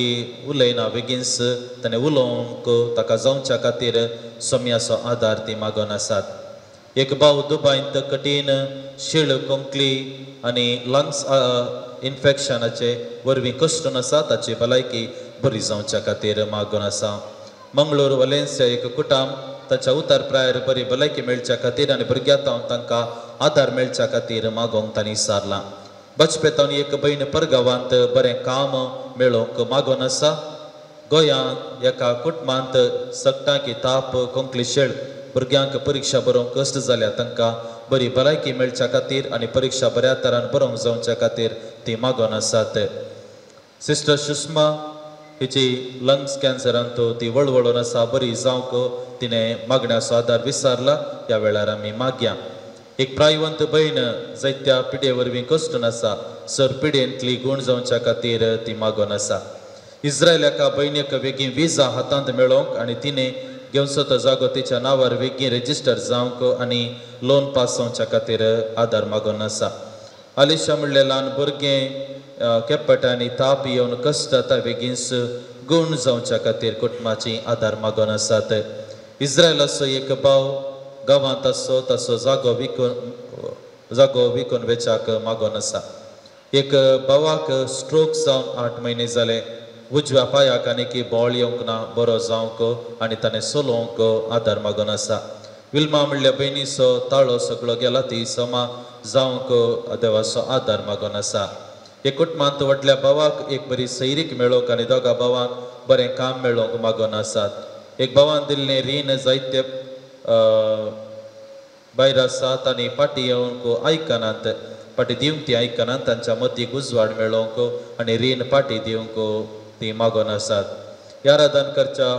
उलयना बेगीनच, ताणें उलोवंक ताका जावच्या खातीर सोम्याचो आदार ती मागोवन आसात. एक भाव दुबायंत कठीण शीळ कोंकली आनी लंग्स इन्फेक्शनाचे वरवीं कश्टून आसा. ताची भलायकी बरी जावच्या खातीर मागोवन आसा. मंगळूर वलेन्सिया एक कुटुंब ताच्या उतार प्रायर बरी भलायकी मेळच्या खातीर आनी भुरग्यां तांकां आदार मेळच्या खातीर मागोंक तांणी सारला. बचपेतावन एक भयण परगांवांत बरें काम मेळोवंक मागोन आसा. गोंयांत एका कुटुंबांत सकटांकी ताप कोंकलीशेळ भुरग्यांक परिक्षा बरोवंक कश्ट जाल्या तांकां बरी भलायकी मेळच्या खातीर आनी परिक्षा बऱ्या तरान बरोवंक जावच्या खातीर ती मागोन आसात. सिस्टर सुषमा हिची लंग्स कॅन्सरांत ती वळवळून आसा, बरी जावंक तिणें मागण्याचो आदार विचारला. ह्या वेळार आमी मागया. एक प्रायवंत भयण जायत्या पिडे वरवीं कश्टून आसा, सर पिडेंतली गूण जावच्या खातीर ती मागोन आसा. इस्रायल एका भयणीक बेगीन विजा हातांत मेळोवंक आनी तिणें घेवचो तो जागो तिच्या नांवार बेगीन रेजिस्टर जावंक आनी लोन पास जावच्या खातीर आदार मागोन आसा. आलिशा म्हणलें ल्हान भुरगें केप्पटांनी ताप येवन कश्ट जाता बेगीनच गूण जावच्या खातीर कुटुंबाची आदार मागोन आसात. इस्रायलाचो एक भाव गांवांत आसो ताचो जागो विकून वेचाक मागोन आसा. एक भावाक स्ट्रोक जावन 8 म्हयने जाले. उजव्या पांयाक आनीक बोळ येवंक ना, बरो जावंक आनी ताणें चलोवंक आदार मागोन आसा. विल्मा म्हणल्या भयणीचो ताळो सगळो गेला, ती समा जावंक देवाचो आदार मागोन आसा. एक कुटुंबांत व्हडल्या भावाक एक बरी सैरीक मेळोवंक आनी दोगा भावांक बरें काम मेळोवंक मागोन आसात. एक भावान दिल्लें रीण जायते भायर आसात आनी पाटी येवंक आयकनात, पाटी दिवंक ती आयकनात. तांच्या मदीं उजवाड मेळोवंक आनी रीण पाटी दिवंक ती मागोन आसात. आराधन करच्या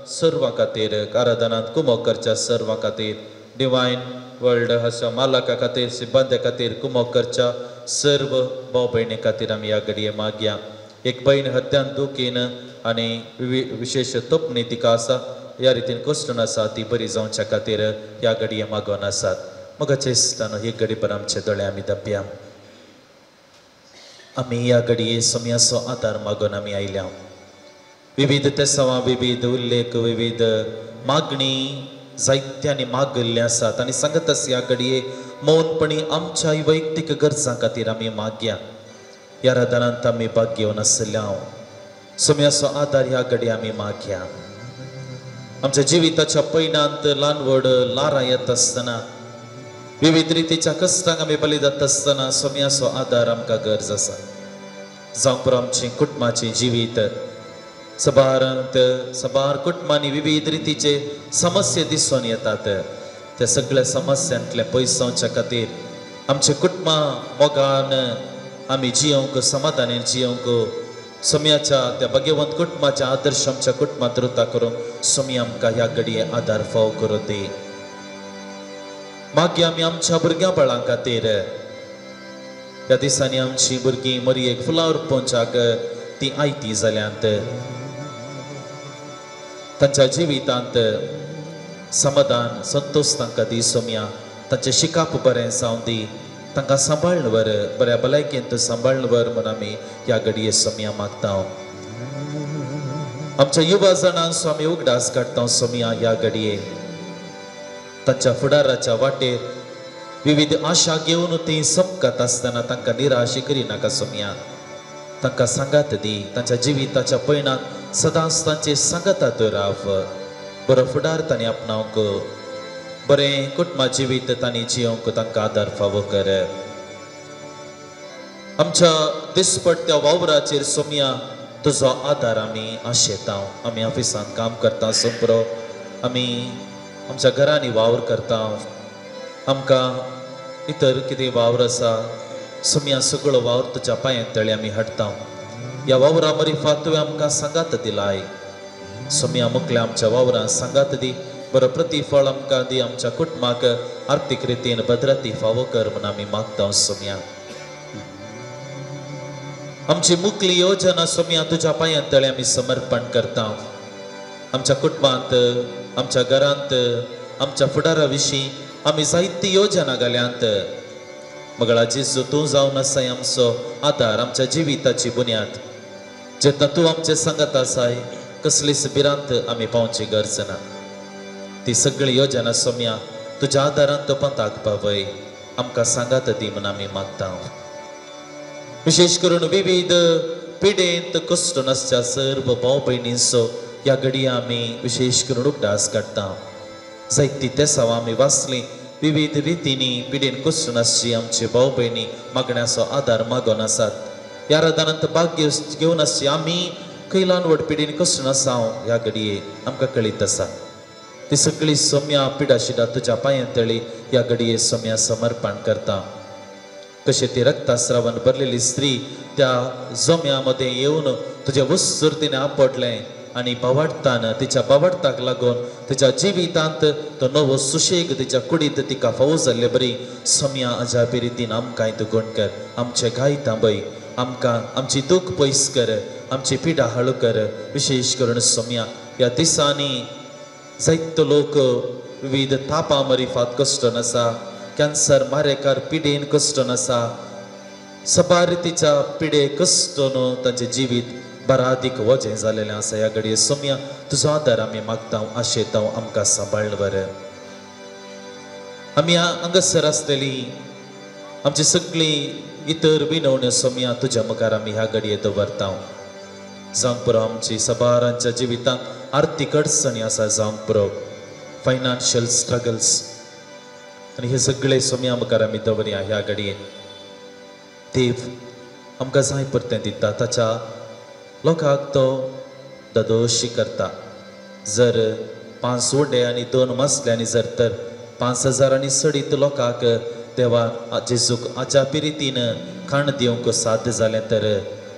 सर्वां खातीर, आराधनांत कुमोग करच्या सर्वां खातीर, डिवायन वर्ल्ड हाच्या मालका खातीर, सिब्बंद्या खातीर कुमोग करच्या सर्व भाव भयणी खातीर आमी ह्या घडये मागया. एक भयण हत्यान दुखीन आनी विशेष तोपणी तिका आसा, ह्या रितीन कश्टून आसा, ती बरी जावच्या खातीर ह्या घडये मागोन आसात. मोगाचे इश्टानो ही घडी पर आमचे दोळे आमी दाबया. आमी ह्या घडये सोम्याचो आदार मागोन आमी आयल्या. विविध तेसावां, विविध उल्लेख, विविध मागणी जायत्यांनी मागल्ले आसात आनी सांगतास ह्या घडये मौनपणी आमच्या वैयक्तीक गरजां खातीर आमी मागया. ह्या राधनांत आमी भाग घेवन आसल्या सोम्याचो आदार ह्या घडये आमी मागया. आमच्या जिविताच्या पैनांत ल्हान व्हड लारां येत आसतना, विविध रितीच्या कश्टांक आमी बली जाता आसतना सोम्याचो आदार आमकां गरज आसा. जावं पुरो आमची कुटुंबाची जिवीत सबार कुटुंबांनी विविध रितीचे समस्या दिसून येतात. त्या सगळ्या समस्यांतले पयस जावच्या खातीर आमचे कुटुंबां मोगान आमी जियोंक, समाधानान जियोंक सोम्याच्या त्या भगवंत कुटुंबाच्या आदर्श आमच्या कुटुंबांत रुता करूंक सोमी आमकां ह्या घडये आदार फाव करूं दी. मागया आमी आमच्या भुरग्यां बाळां खातीर, ह्या दिसांनी आमची भुरगीं मरयेक फुलां अर्पोवच्याक ती आयती जाल्यांत, तांच्या जिवितांत समाधान संतोष तांकां दी सोम्या. तांचें शिकाप बरें जावं दी, तांकां सांबाळन वर, बऱ्या भलायकेंत सांबाळन वर म्हूण आमी ह्या घडये सोम्या मागता. आमच्या युवा जाणांचो आमी उगडास काडटा सोम्या ह्या घडये. तांच्या फुडाराच्या वाटेर विविध आशा घेवन ती समकत आसतना तांकां निराश करिनाका सोम्या. तांकां सांगात दी, तांच्या जिविताच्या पैणांत सदांच तांचे सांगातात राव. बरो फुडार तांणी आपणावंक, बरें कुटुंबा जिवीत तांणी जियोंक तांकां आदार फावो कर. आमच्या दिसपट्ट्या वावराचेर सोम्या तुजो आदार आमी आशेता. आमी ऑफिसांत काम करता सोंपरो, आमी आमच्या घरांनी वावर करता, आमकां इतर कितें वावर आसा सोम्या सगळो वावर तुज्या पांयां तळी आमी हाडटा. ह्या वावरा मरिफात तुवें आमकां सांगात दिलाय. सोम्या मुखल्या आमच्या वावरांत सांगात दी, बरो प्रतिफळ आमकां दी. आमच्या कुटुंबाक आर्थीक रितीन भद्रती फावो कर म्हूण आमी मागता सोम्या. आमची मुखली योजना सोम्या तुज्या पांयां तळी आमी समर्पण करता. आमच्या कुटुंबांत, आमच्या घरांत, आमच्या फुडारा विशीं आमी जायती योजना घाल्यांत. मगळा जेजू तूं जावन आसाय आमचो आदार, आमच्या जिविताची बुन्याद. जेन्ना तूं आमचे सांगत आसाय, कसलीच भिरांत आमी पावची गरज ना. ती सगळी योजना सोम्या तुज्या आदारांत पंताक पावय, आमकां सांगात दी म्हूण आमी मागता. विशेष करून विविध पिडेंत कश्ट नासच्या सर्व भाव भयणींचो ह्या घडये आमी विशेष करून उगडास काडटा. जायती ते सवा आमी वाचली विविध रितींनी पिडेन कुसून आसची आमचे भाऊ भयणी मागण्याचो आदार मागोन आसात. ह्या रादांत भाग घेवन आसची आमी खंय ल्हानवड पिडेन कुसून आसा ह्या घडये आमकां कळीत आसा. ती सगळी सोम्या पिडा शिडा तुज्या पांयांतळी ह्या घडये सोम्या समर्पण करता. कशें ती रक्तास्रावन भरलेली स्त्री त्या जोम्या मध्ये येवन तुज्या वस्तुर्तीने आपडलें आनी बावडतान तिच्या बावडताक लागून तिच्या जिवितांत तो नवो सुशेग तिच्या कुडीत तिका फावो जाल्ले बरी सोम्या अजापी रितीन आमकां तूं गुण कर. आमचे घाय थांबय, आमकां आमची दूख पयस कर, आमची पिडा हळू कर. विशेष करून सोम्या ह्या दिसांनी जायतो लोक विविध तापां मरिफात कश्टन आसा, कॅन्सर मारेकार पिडेन कश्टन आसा, सबार रितीच्या पिडे कश्टन तांचे जिवीत बरादीक वजें जालेलें आसा. ह्या घडये सोम्या तुजो आदार आमी मागता, आशेता आमकां सांबाळ बर. आमी हांगासर आसलेली आमची सगळी इतर विनवण्यो सोम्या तुज्या मुखार आमी ह्या घडये दवरता. जावंक पुरो आमची सबारांच्या जिवितांत आर्थीक अडचणी आसा, जावंक पुरो फायनान्शियल स्ट्रगल्स, आनी हे सगळे सोम्या मुखार आमी दवरया ह्या घडये. देव आमकां जाय परतें दिता, ताच्या लोकांक तो ददोशी करता. जर 5 उंडे आनी 2 मसल्यांनी जर तर 5,000 आनी सडीत लोकांक देवा जेजूक अजापी रितीन खाण दिवंक साध्य जालें तर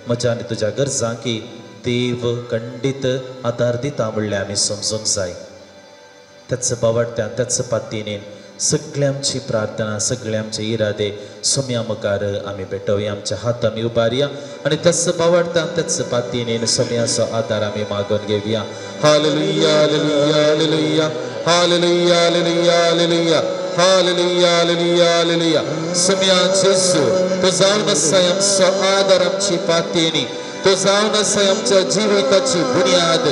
म्हज्या आनी तुज्या गरजांकी देव खंडीत आदार दिता म्हणलें आमी समजूंक जाय. त्याच बावडत्यान त्याच पातीन सगळे आमची प्रार्थना, सगळे आमचे इरादे सोम्या मुखार आमी भेटोवया. आमच्या हात आमी उबारया आनी त्याच बावडत्यान त्याच पातीन सोम्याचो आदार आमी मागून घेवया. हालेलुया हालेलुया हालेलुया हालेलुया हालेलुया हालेलुया हालेलुया हालेलुया हालेलुया. सोम्या जेजू तो जावन आसा आमचो आदार, आमची पातीनी तो जावन आसा आमच्या जिविताची बुनियाद.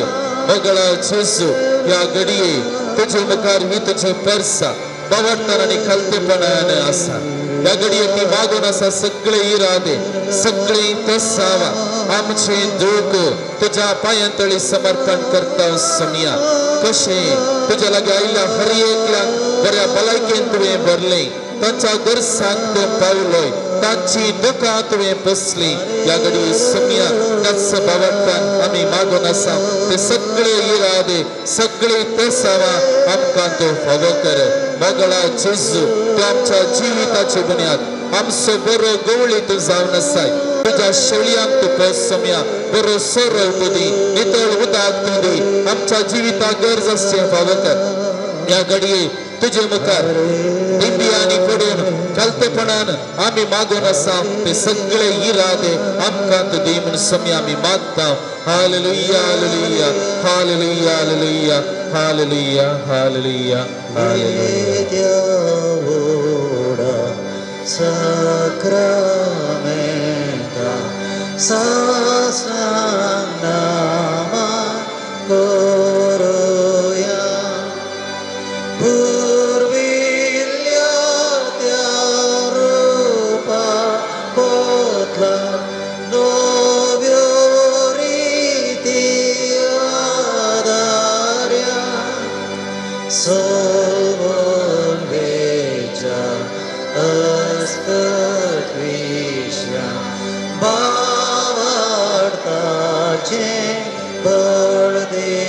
मोगळा जेजू ह्या घडये तुजे मुखार ही तुजी परसा बावडतान आनी खालतेपणान आसा. ह्या घडये ती मागून आसा सगळे इरादे, सगळे तसावा आमचे दूख तुज्या पांयांतळी समर्पण करता. सोम्या कशें तुज्या लागीं आयल्या हर एकल्याक बऱ्या भलायकेन तुवें भरलें, तांच्या गरजांक तूं पावलोय, तांची दुखां तुवें पसली. ह्या घडये सोम्या त्याच बावडतान आमी मागून आसा ते सगळे इरादे, सगळे तसावा आमकां तूं फावो कर. मोगळा जेजू तूं आमच्या जिविताची बुनियाद, आमचो बरो गवळी तूं जावन आसाय. तुज्या शेळयांक तूं पळय सोम्या बरो सोरो तूं दी, नितळ उदक तूं दी, आमच्या जिविताक गरज आसचें फावो कर. ह्या घडये तुजे मुखार निंबियांनी पडून खालतेपणान आमी मागून आसा ते सगळे इरादे आमकां तूं दी म्हूण सोम्या आमी मागता. हालेलुया हालेलुया हालेलुया हालेलुया हालेलुया हालेलुया hallelujah. Sacramenta sasnama koroya purvilya rupa potla novioriti adarya solvon veja अस्कत्विष्या बावडताचे बळदेव्या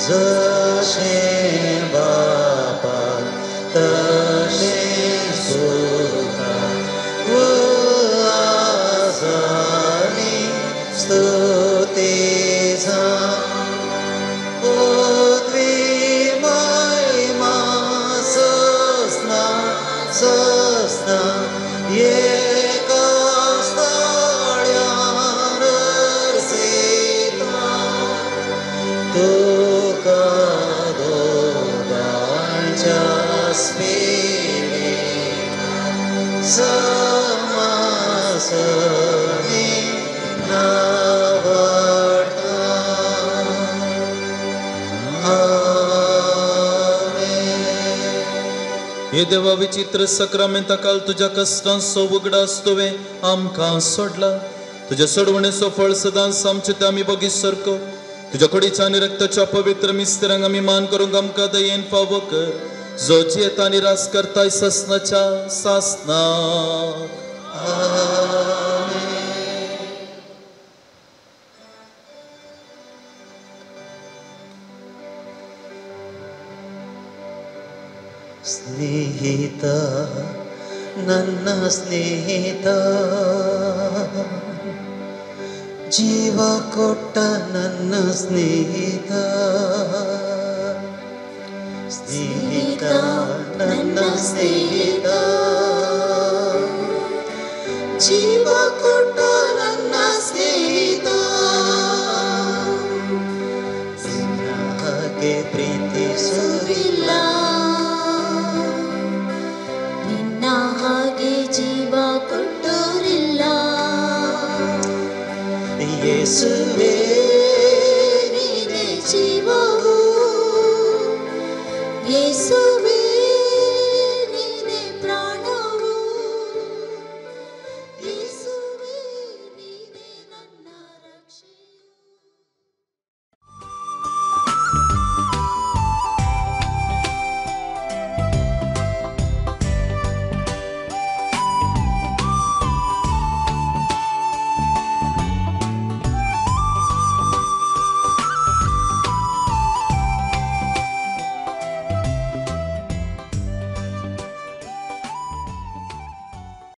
जशे बापाक तशे सुखा व आसानी स्तुती सस्ना एका स्थळ्यार सीता तुका दोगांच्या स्पिरी समासनी नावडता. हे देवा विचित्र सक्रामेंता काल तुझ्या कष्टांचो उगडास तुवें आमकां सोडला. तुज्या सोडवणेचो फळ सदांच आमचे ते आमी बगी सरको तुझ्या खोडीचा आणि रक्ताच्या पवित्र मिस्त्रांग आम्ही मान करूंक आमकां दयेन फावो कर, जो जेत आनी रास करताय ससनाच्या सासना. ಸ್ನೇಹಿತ ನನ್ನ ಸ್ನೇಹಿತ ಜೀವ ಕೊಟ್ಟ ನನ್ನ ಸ್ನೇಹಿತ ಸ್ನೇಹಿತ ನನ್ನ ಸ್ನೇಹಿತ ಜೀವ ಕೊಟ್ಟ ನನ್ನ ಸ್ನೇಹಿತ ನಿನ್ನ ಹಾಗೆ ಪ್ರೀತಿಸುವುದಿಲ್ಲ ಹಾಗೆ ಜೀವ ಕೊಟ್ಟೋರಿಲ್ಲ ಯೇಸುವೇ